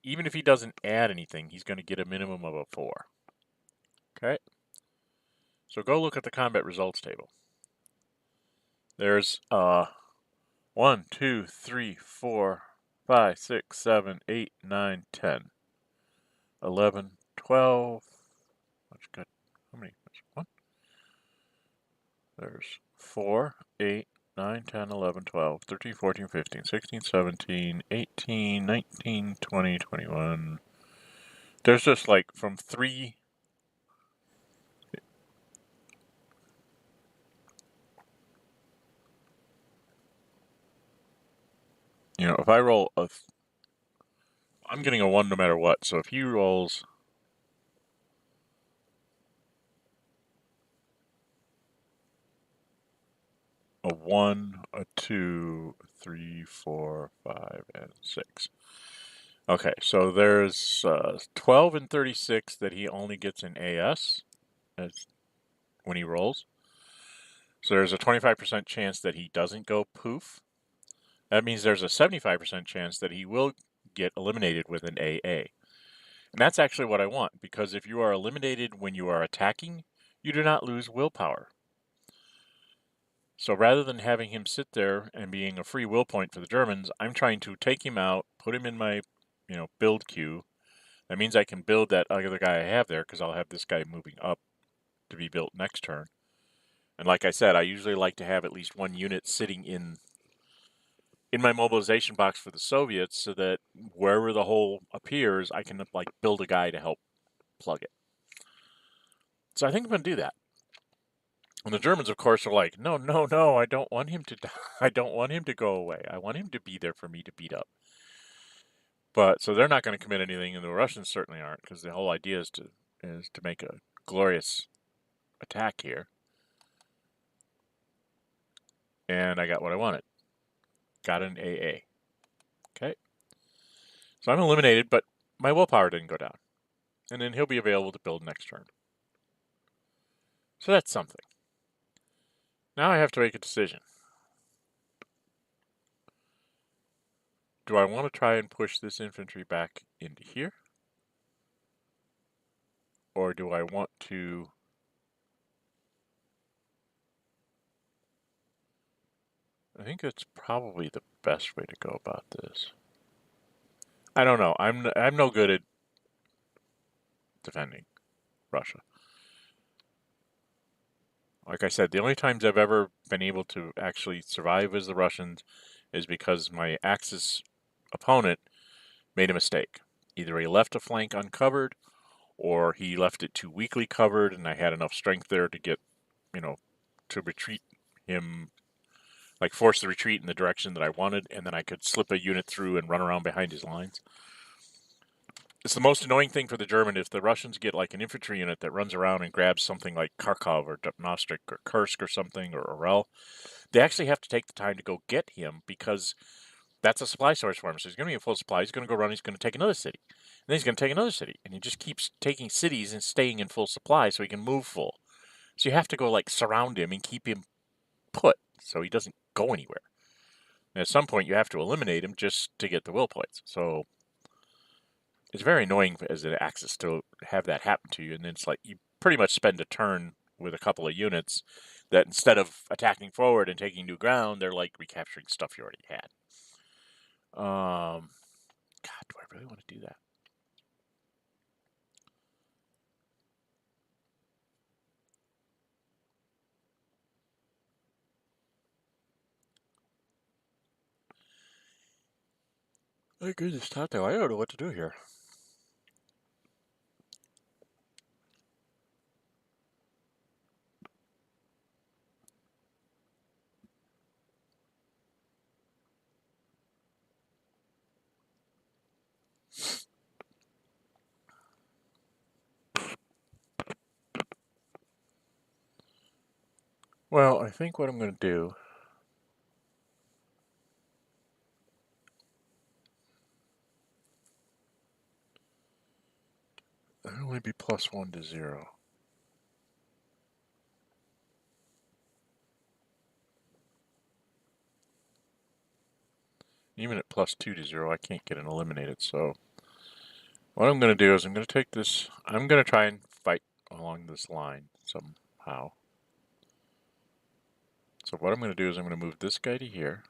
Even if he doesn't add anything, he's going to get a minimum of a 4. Okay? So go look at the combat results table. There's 1, 2, 3, 4, 5, 6, 7, 8, 9, 10, 11, 12. How many? One. There's 4, 8, 9, 10, 11, 12, 13, 14, 15, 16, 17, 18, 19, 20, 21. There's just like from 3. You know, if I roll I'm getting a 1 no matter what. So if he rolls a 1, a 2, 3, 4, 5, and 6. Okay, so there's 12 and 36 that he only gets in AS when he rolls. So there's a 25% chance that he doesn't go poof. That means there's a 75% chance that he will get eliminated with an AA. And that's actually what I want, because if you are eliminated when you are attacking, you do not lose willpower. So rather than having him sit there and being a free will point for the Germans, I'm trying to take him out, put him in my, build queue. That means I can build that other guy I have there, because I'll have this guy moving up to be built next turn. And like I said, I usually like to have at least one unit sitting in my mobilization box for the Soviets, so that wherever the hole appears, I can build a guy to help plug it. So I think I'm going to do that. And the Germans, of course, are like, no, no, no, I don't want him to die. I don't want him to go away. I want him to be there for me to beat up. But so they're not going to commit anything, and the Russians certainly aren't, because the whole idea is to make a glorious attack here. And I got what I wanted. Got an AA. Okay. So I'm eliminated, but my willpower didn't go down. And then he'll be available to build next turn. So that's something. Now I have to make a decision. Do I want to try and push this infantry back into here? Or do I want to... I think that's probably the best way to go about this. I don't know. I'm no good at defending Russia. Like I said, the only times I've ever been able to actually survive as the Russians is because my Axis opponent made a mistake. Either he left a flank uncovered, or he left it too weakly covered, and I had enough strength there to get, to retreat him, force the retreat in the direction that I wanted, and then I could slip a unit through and run around behind his lines. It's the most annoying thing for the German if the Russians get an infantry unit that runs around and grabs something like Kharkov or Nostrik or Kursk or something, or Orel. They actually have to take the time to go get him, because that's a supply source for him. So he's going to be in full supply. He's going to go run. He's going to take another city. And then he's going to take another city. And he just keeps taking cities and staying in full supply so he can move full. So you have to go surround him and keep him put so he doesn't go anywhere. And at some point you have to eliminate him just to get the will points. So it's very annoying as an Axis to have that happen to you. And then it's you pretty much spend a turn with a couple of units that instead of attacking forward and taking new ground, they're recapturing stuff you already had. God, do I really want to do that? My goodness, Tato, I don't know what to do here. Well, I think what I'm going to do, it'll only be +1 to 0. Even at +2 to 0, I can't get it eliminated, so what I'm going to do is I'm going to take this, I'm going to try and fight along this line somehow. So what I'm going to do is I'm going to move this guy to here.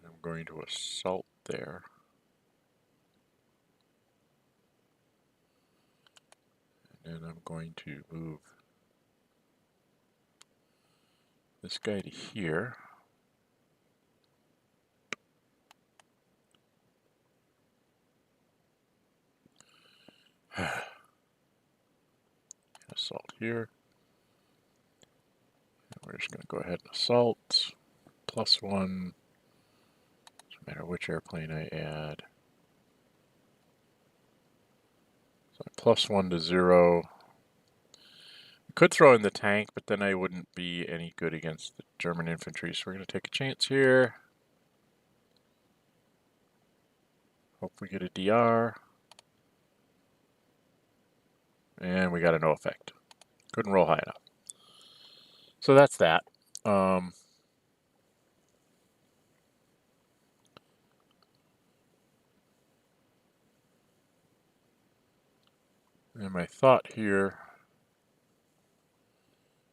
And I'm going to assault there. And then I'm going to move this guy to here. Assault here. And we're just going to go ahead and assault. +1. Doesn't matter which airplane I add. So +1 to 0. I could throw in the tank, but then I wouldn't be any good against the German infantry. So we're going to take a chance here. Hope we get a DR. And we got a no effect. Couldn't roll high enough. So that's that. And my thought here,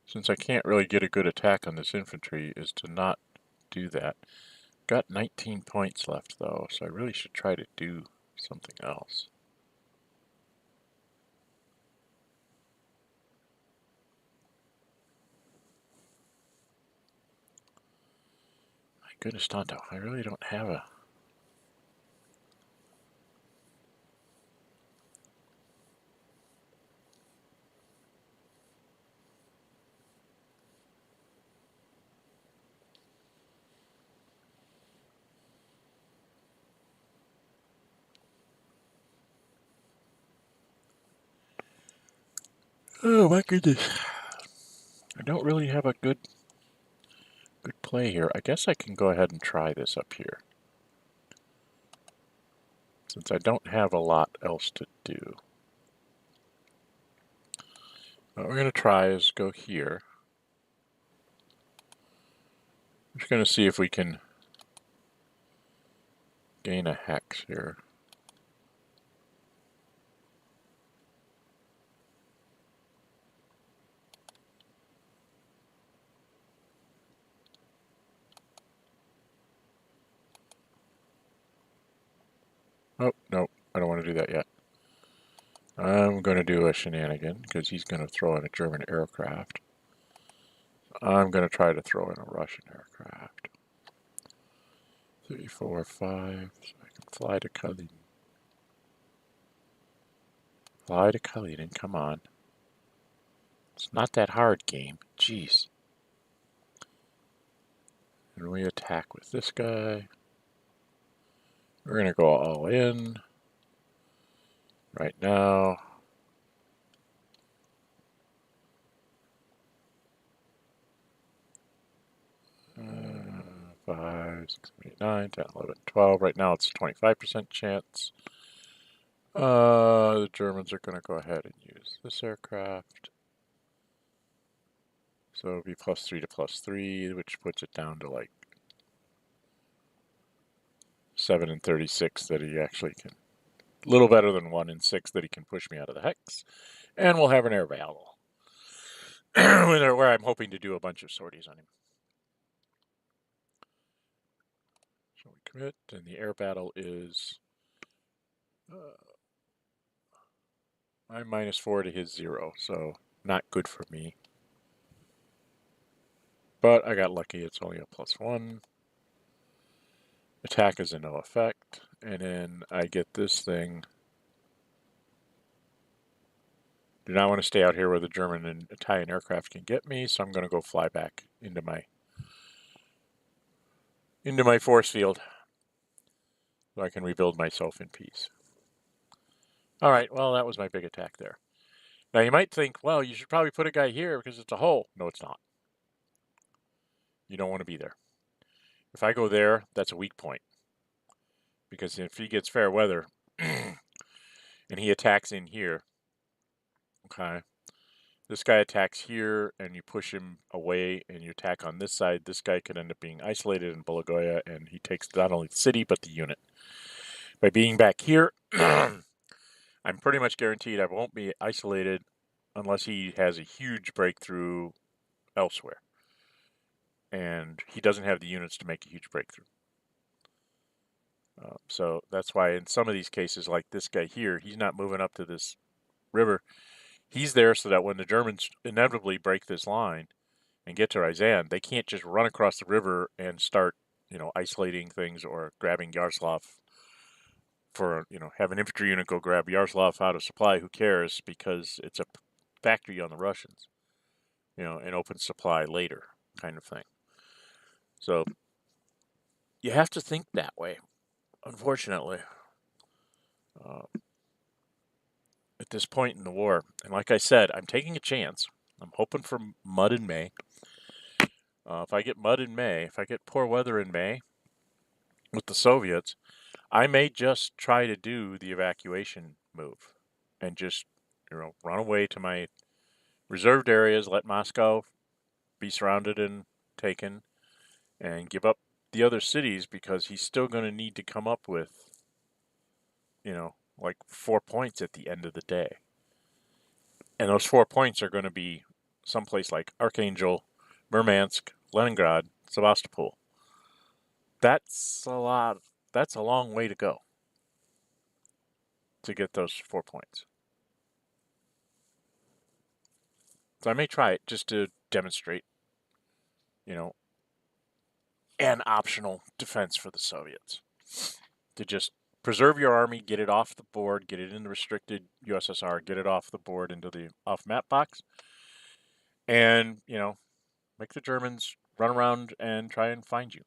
since I can't really get a good attack on this infantry, is to not do that. Got 19 points left though, so I really should try to do something else. My goodness, Tonto, I really don't have a... Oh my goodness. I don't really have a good play here. I guess I can go ahead and try this up here, since I don't have a lot else to do. What we're going to try is go here. I'm just going to see if we can gain a hex here. Oh, no, I don't want to do that yet. I'm going to do a shenanigan, because he's going to throw in a German aircraft. I'm going to try to throw in a Russian aircraft. 3, 4, 5, so I can fly to Kalinin. Fly to Kalinin, come on. It's not that hard, game. Jeez. And we attack with this guy. We're going to go all in right now. Uh, 5, 6, 7, 8, 9, 10, 11, 12. Right now it's 25% chance. The Germans are going to go ahead and use this aircraft. So it'll be +3 to +3, which puts it down to like 7 and 36 that he actually can. A little better than 1 and 6 that he can push me out of the hex. And we'll have an air battle where I'm hoping to do a bunch of sorties on him. So we commit, and the air battle is I'm -4 to his 0, so not good for me. But I got lucky, it's only a +1. Attack is a no effect, and then I get this thing. Do not want to stay out here where the German and Italian aircraft can get me, so I'm going to go fly back into my force field so I can rebuild myself in peace. All right, well, that was my big attack there. Now, you might think, well, you should probably put a guy here because it's a hole. No, it's not. You don't want to be there. If I go there, that's a weak point. Because if he gets fair weather and he attacks in here, okay, this guy attacks here and you push him away and you attack on this side, this guy could end up being isolated in Bologoya and he takes not only the city but the unit. By being back here, I'm pretty much guaranteed I won't be isolated unless he has a huge breakthrough elsewhere. And he doesn't have the units to make a huge breakthrough. So that's why in some of these cases, like this guy here, he's not moving up to this river. He's there so that when the Germans inevitably break this line and get to Ryazan, they can't just run across the river and start, isolating things or grabbing Yaroslav for, have an infantry unit go grab Yaroslav out of supply. Who cares? Because it's a factory on the Russians, an open supply later kind of thing. So you have to think that way, unfortunately. At this point in the war, and like I said, I'm taking a chance. I'm hoping for mud in May. If I get mud in May, if I get poor weather in May with the Soviets, I may just try to do the evacuation move and just, run away to my reserved areas, let Moscow be surrounded and taken, and give up the other cities because he's still going to need to come up with, like 4 points at the end of the day. And those 4 points are going to be someplace like Archangel, Murmansk, Leningrad, Sevastopol. That's a lot. That's a long way to go to get those 4 points. So I may try it just to demonstrate, an optional defense for the Soviets. To just preserve your army, get it off the board, get it in the restricted USSR, get it off the board into the off map box, and, make the Germans run around and try and find you.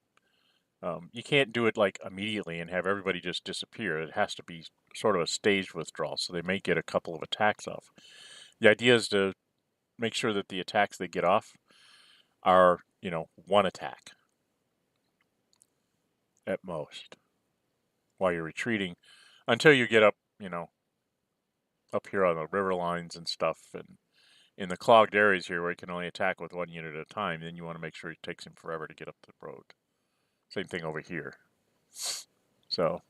You can't do it like immediately and have everybody just disappear. It has to be sort of a staged withdrawal, so they may get a couple of attacks off. The idea is to make sure that the attacks they get off are, one attack at most while you're retreating until you get up, up here on the river lines and stuff and in the clogged areas here where you can only attack with one unit at a time. Then you want to make sure it takes him forever to get up the road. Same thing over here. So,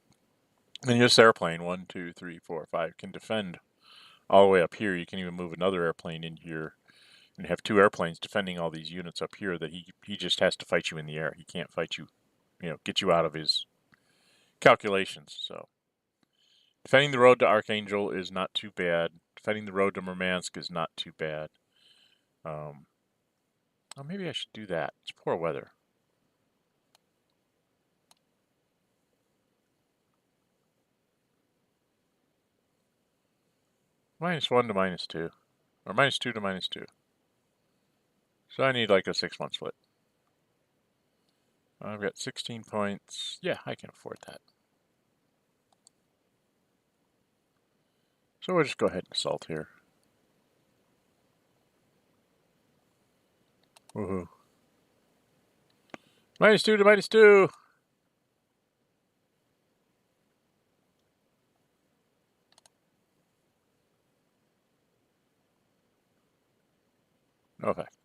and this airplane, 1, 2, 3, 4, 5, can defend all the way up here. You can even move another airplane in here and have 2 airplanes defending all these units up here that he just has to fight you in the air. He can't fight you, get you out of his calculations. So, defending the road to Archangel is not too bad. Defending the road to Murmansk is not too bad. Well, maybe I should do that. It's poor weather. -1 to -2. Or -2 to -2. So I need like a 6-month split. I've got 16 points. Yeah, I can afford that. So we'll just go ahead and assault here. Woohoo. -2 to -2. No effect.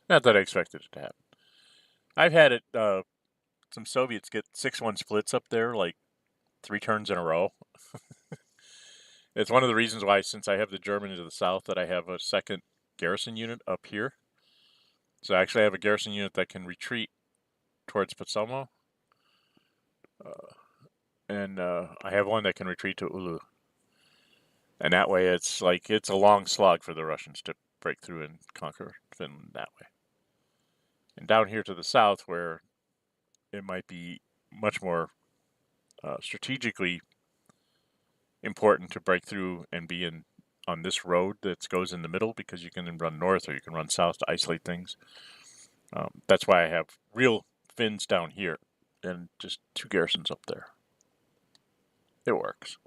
Not that I expected it to happen. I've had it, some Soviets get 6-1 splits up there, like 3 turns in a row. It's one of the reasons why, since I have the Germany to the south, that I have a second garrison unit up here. So actually I have a garrison unit that can retreat towards Potsdam. And I have one that can retreat to Ulu. And that way it's a long slog for the Russians to break through and conquer Finland that way. And down here to the south, where it might be much more strategically important to break through and be on this road that goes in the middle, because you can run north or you can run south to isolate things. That's why I have real Finns down here and just 2 garrisons up there. It works.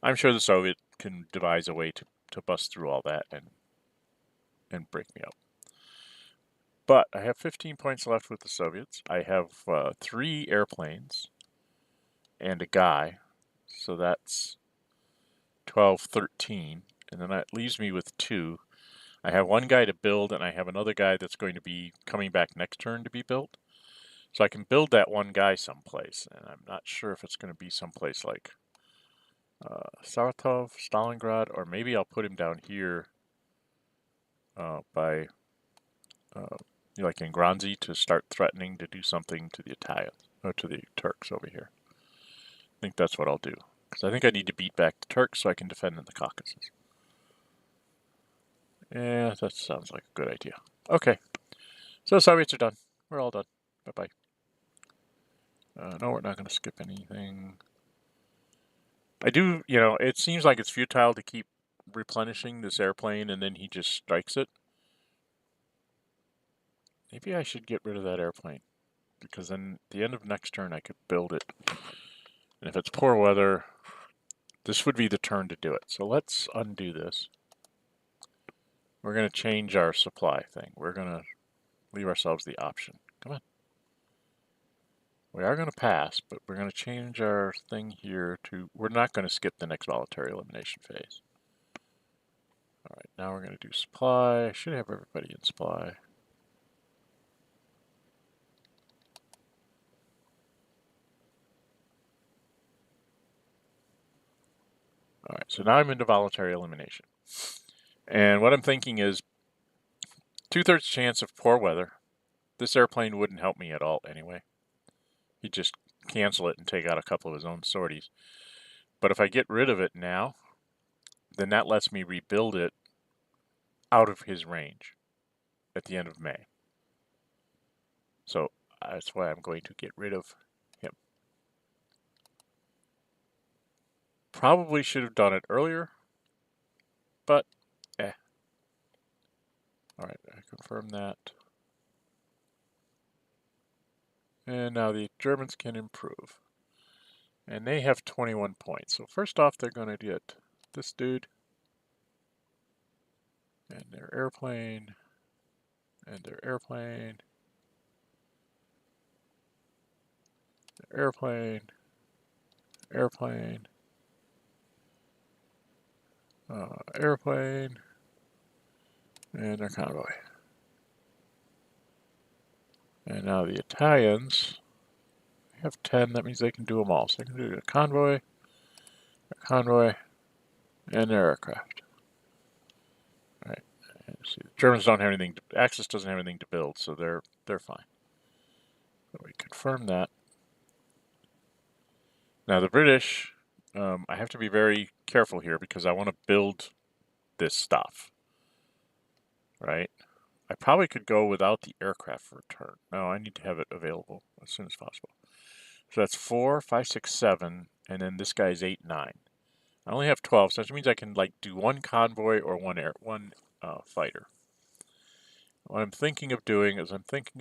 I'm sure the Soviet can devise a way to bust through all that and break me up. But I have 15 points left with the Soviets. I have 3 airplanes and a guy, so that's 12, 13, and then that leaves me with 2. I have 1 guy to build, and I have another guy that's going to be coming back next turn to be built. So I can build that 1 guy someplace, and I'm not sure if it's going to be someplace like Saratov, Stalingrad, or maybe I'll put him down here by like in Granzi to start threatening to do something to the Italians, or to the Turks over here. I think that's what I'll do, because I think I need to beat back the Turks so I can defend in the Caucasus. Yeah, that sounds like a good idea. Okay, so the Soviets are done. We're all done. Bye-bye. No, we're not going to skip anything. I do, it seems like it's futile to keep replenishing this airplane and then he just strikes it. Maybe I should get rid of that airplane, because then at the end of next turn I could build it. And if it's poor weather, this would be the turn to do it. So let's undo this. We're going to change our supply thing. We're going to leave ourselves the option. Come on. We are going to pass, but we're going to change our thing here to, we're not going to skip the next voluntary elimination phase. All right, now we're going to do supply. I should have everybody in supply. All right, so now I'm into voluntary elimination. And what I'm thinking is 2/3 chance of poor weather. This airplane wouldn't help me at all anyway. He'd just cancel it and take out a couple of his own sorties. But if I get rid of it now, then that lets me rebuild it out of his range at the end of May. So that's why I'm going to get rid of him. Probably should have done it earlier, but All right, I confirm that. And now the Germans can improve. And they have 21 points. So first off, they're going to get this dude and their airplane and their airplane, their airplane, airplane, airplane, and their convoy. And now the Italians have 10. That means they can do them all. So they can do a convoy, and their aircraft. All right. And see, the Germans don't have anything. Axis doesn't have anything to build, so they're fine. So we confirm that. Now the British, I have to be very careful here because I want to build this stuff, right? I probably could go without the aircraft for a turn. No, I need to have it available as soon as possible. So that's 4, 5, 6, 7, and then this guy is 8, 9. I only have 12, so that means I can like do 1 convoy or 1 fighter. What I'm thinking of doing is I think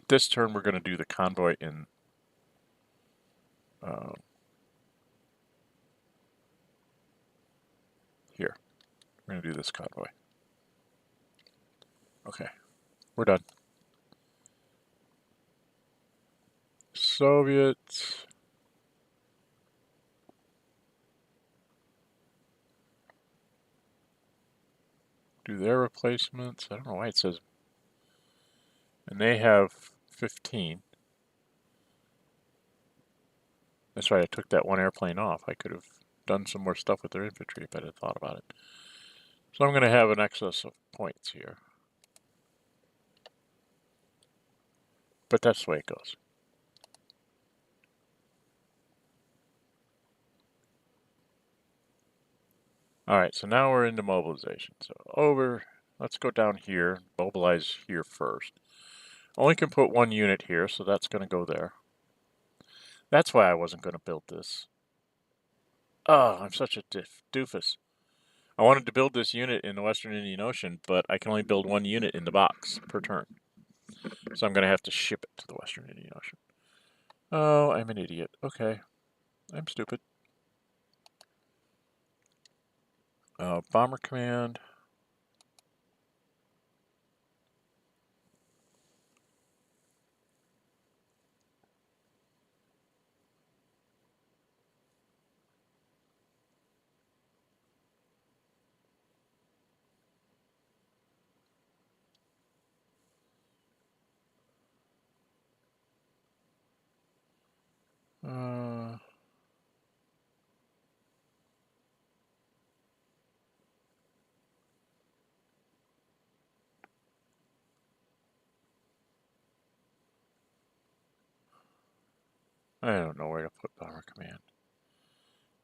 this turn we're going to do the convoy in here. We're going to do this convoy. Okay, we're done. Soviets. Do their replacements. I don't know why it says. And they have 15. That's right, I took that 1 airplane off. I could have done some more stuff with their infantry if I had thought about it. So I'm going to have an excess of points here. But that's the way it goes. Alright, so now we're into mobilization. So let's go down here, mobilize here first. Only can put 1 unit here, so that's going to go there. That's why I wasn't going to build this. Oh, I'm such a doofus. I wanted to build this unit in the Western Indian Ocean, but I can only build 1 unit in the box per turn. So I'm going to have to ship it to the Western Indian Ocean. Oh, I'm an idiot. Okay. I'm stupid. Bomber command. Uh, I don't know where to put bomber command.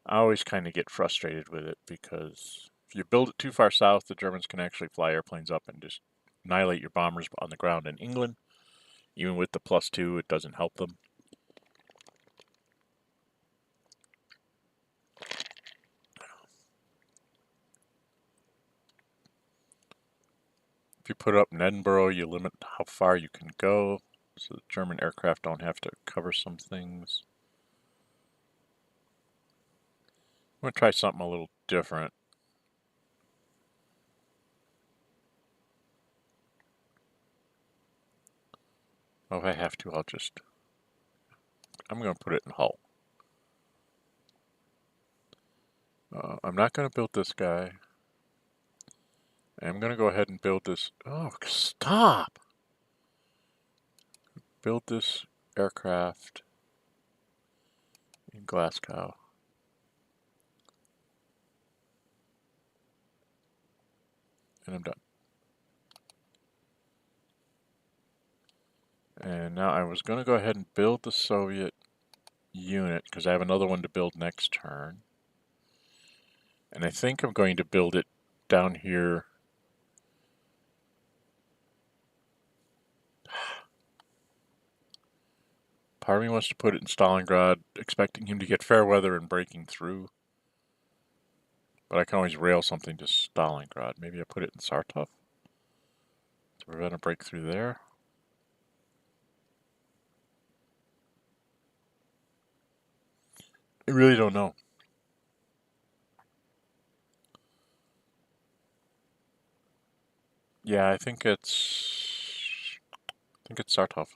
I always kind of get frustrated with it because if you build it too far south, the Germans can actually fly airplanes up and just annihilate your bombers on the ground in England. Even with the +2, it doesn't help them. If you put it up in Edinburgh, you limit how far you can go, so the German aircraft don't have to cover some things. I'm going to try something a little different. Oh, if I have to, I'm going to put it in Hull. I'm not going to build this guy. I'm going to go ahead and build this. Oh, stop! Build this aircraft in Glasgow. And I'm done. And now I was going to go ahead and build the Soviet unit because I have another one to build next turn. And I think I'm going to build it down here. Part of me wants to put it in Stalingrad, expecting him to get fair weather and breaking through. But I can always rail something to Stalingrad. Maybe I put it in Sartov to prevent a breakthrough there. I really don't know. Yeah, I think it's Sartov.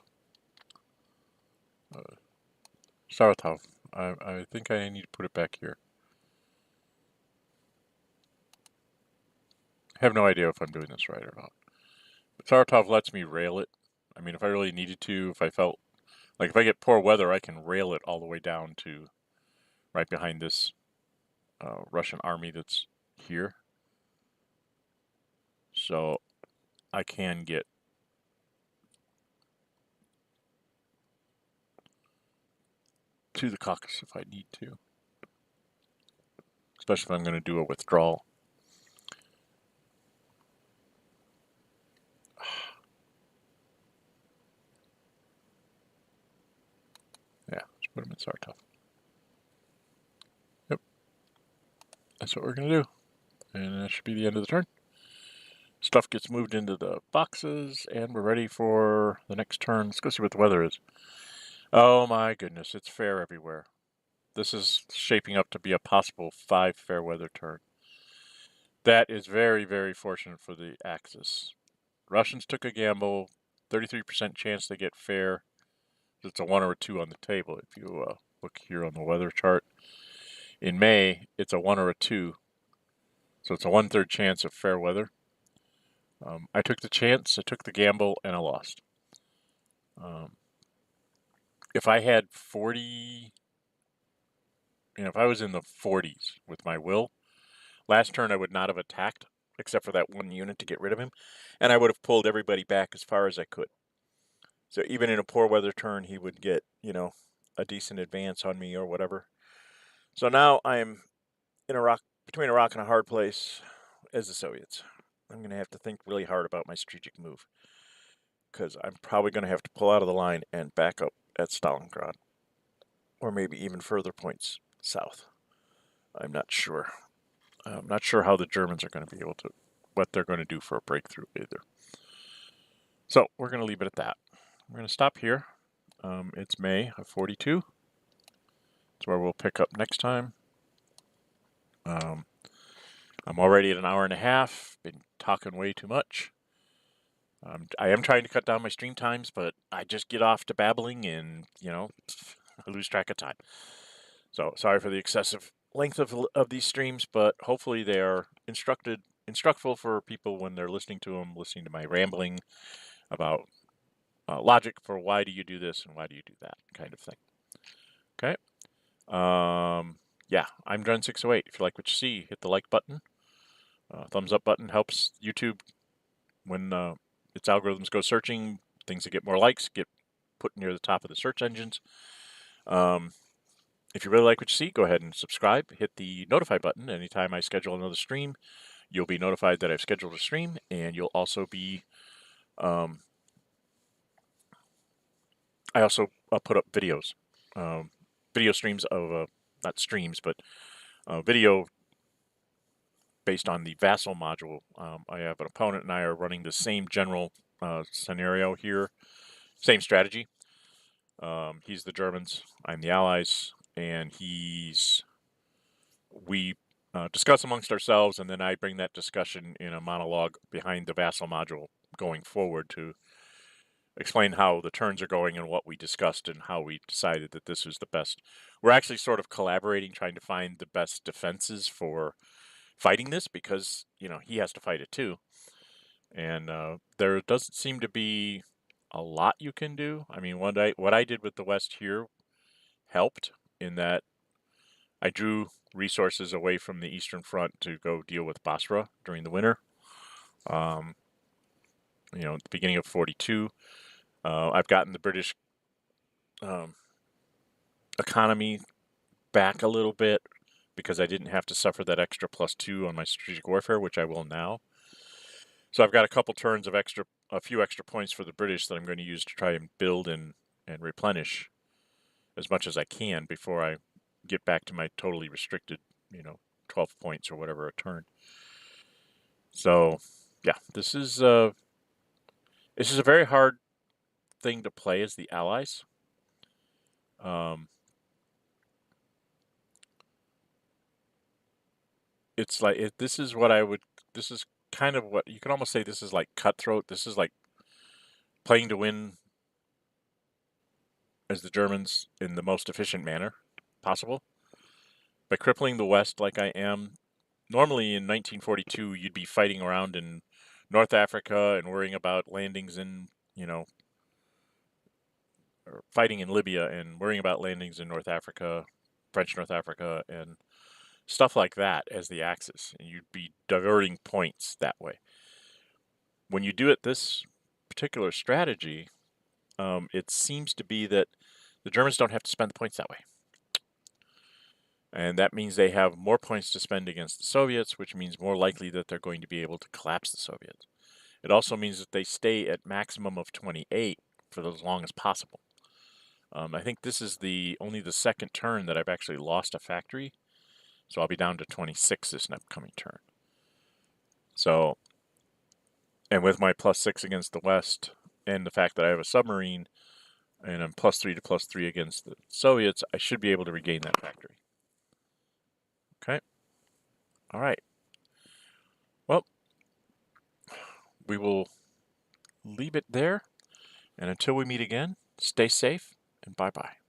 Saratov. I think I need to put it back here. I have no idea if I'm doing this right or not. But Saratov lets me rail it. I mean, if I really needed to, if I felt like if I get poor weather, I can rail it all the way down to right behind this Russian army that's here. So I can get to the Caucasus if I need to. Especially if I'm going to do a withdrawal. Yeah, let's put him in Sartov. Yep. That's what we're going to do. And that should be the end of the turn. Stuff gets moved into the boxes, and we're ready for the next turn. Let's go see what the weather is. Oh my goodness, it's fair everywhere. This is shaping up to be a possible 5 fair weather turn. That is very, very fortunate for the Axis. Russians took a gamble, 33% chance they get fair. It's a 1 or a 2 on the table. If you look here on the weather chart, in May, it's a 1 or a 2. So it's a 1/3 chance of fair weather. I took the chance, I took the gamble, and I lost. If I had 40, if I was in the 40s with my will, last turn I would not have attacked, except for that one unit to get rid of him, and I would have pulled everybody back as far as I could. So even in a poor weather turn, he would get, a decent advance on me or whatever. So now I'm in between a rock and a hard place as the Soviets. I'm going to have to think really hard about my strategic move, because I'm probably going to have to pull out of the line and back up at Stalingrad, or maybe even further points south. I'm not sure. I'm not sure how the Germans are going to be able to, what they're going to do for a breakthrough either. So we're going to leave it at that. We're going to stop here. It's May of 42. That's where we'll pick up next time. I'm already at an hour and a half. Been talking way too much. I am trying to cut down my stream times, but I just get off to babbling and, I lose track of time. So sorry for the excessive length of these streams, but hopefully they are instructful for people when they're listening to them, listening to my rambling about logic for why do you do this and why do you do that kind of thing. Okay. Yeah, I'm Dren608. If you like what you see, hit the like button. Thumbs up button helps YouTube when its algorithms go searching. Things that get more likes get put near the top of the search engines. If you really like what you see, go ahead and subscribe. Hit the notify button. Anytime I schedule another stream, you'll be notified that I've scheduled a stream, and you'll also be. I also put up videos, video streams of not streams, but video based on the Vassal module. I have an opponent and I are running the same general scenario here, same strategy. He's the Germans, I'm the Allies, and we discuss amongst ourselves, and then I bring that discussion in a monologue behind the Vassal module going forward to explain how the turns are going and what we discussed and how we decided that this was the best. We're actually sort of collaborating, trying to find the best defenses for fighting this because, he has to fight it too. And there doesn't seem to be a lot you can do. I mean, what I did with the West here helped in that I drew resources away from the Eastern Front to go deal with Basra during the winter. At the beginning of 42, I've gotten the British economy back a little bit because I didn't have to suffer that extra +2 on my strategic warfare, which I will now. So I've got a couple turns of a few extra points for the British that I'm going to use to try and build and replenish as much as I can before I get back to my totally restricted, 12 points or whatever a turn. So, yeah, this is a very hard thing to play as the Allies. It's like this is kind of what you can almost say. This is like cutthroat. This is like playing to win as the Germans in the most efficient manner possible. By crippling the West like I am, normally in 1942 you'd be fighting around in North Africa and worrying about landings in, or fighting in Libya and worrying about landings in North Africa, French North Africa, and stuff like that as the axis. And you'd be diverting points that way. When you do it this particular strategy, it seems to be that the Germans don't have to spend the points that way. And that means they have more points to spend against the Soviets, which means more likely that they're going to be able to collapse the Soviets. It also means that they stay at maximum of 28 for as long as possible. I think this is only the second turn that I've actually lost a factory, so I'll be down to 26 this upcoming turn. So, and with my +6 against the West, and the fact that I have a submarine, and I'm +3 to +3 against the Soviets, I should be able to regain that factory. Okay. All right. Well, we will leave it there. And until we meet again, stay safe and bye-bye.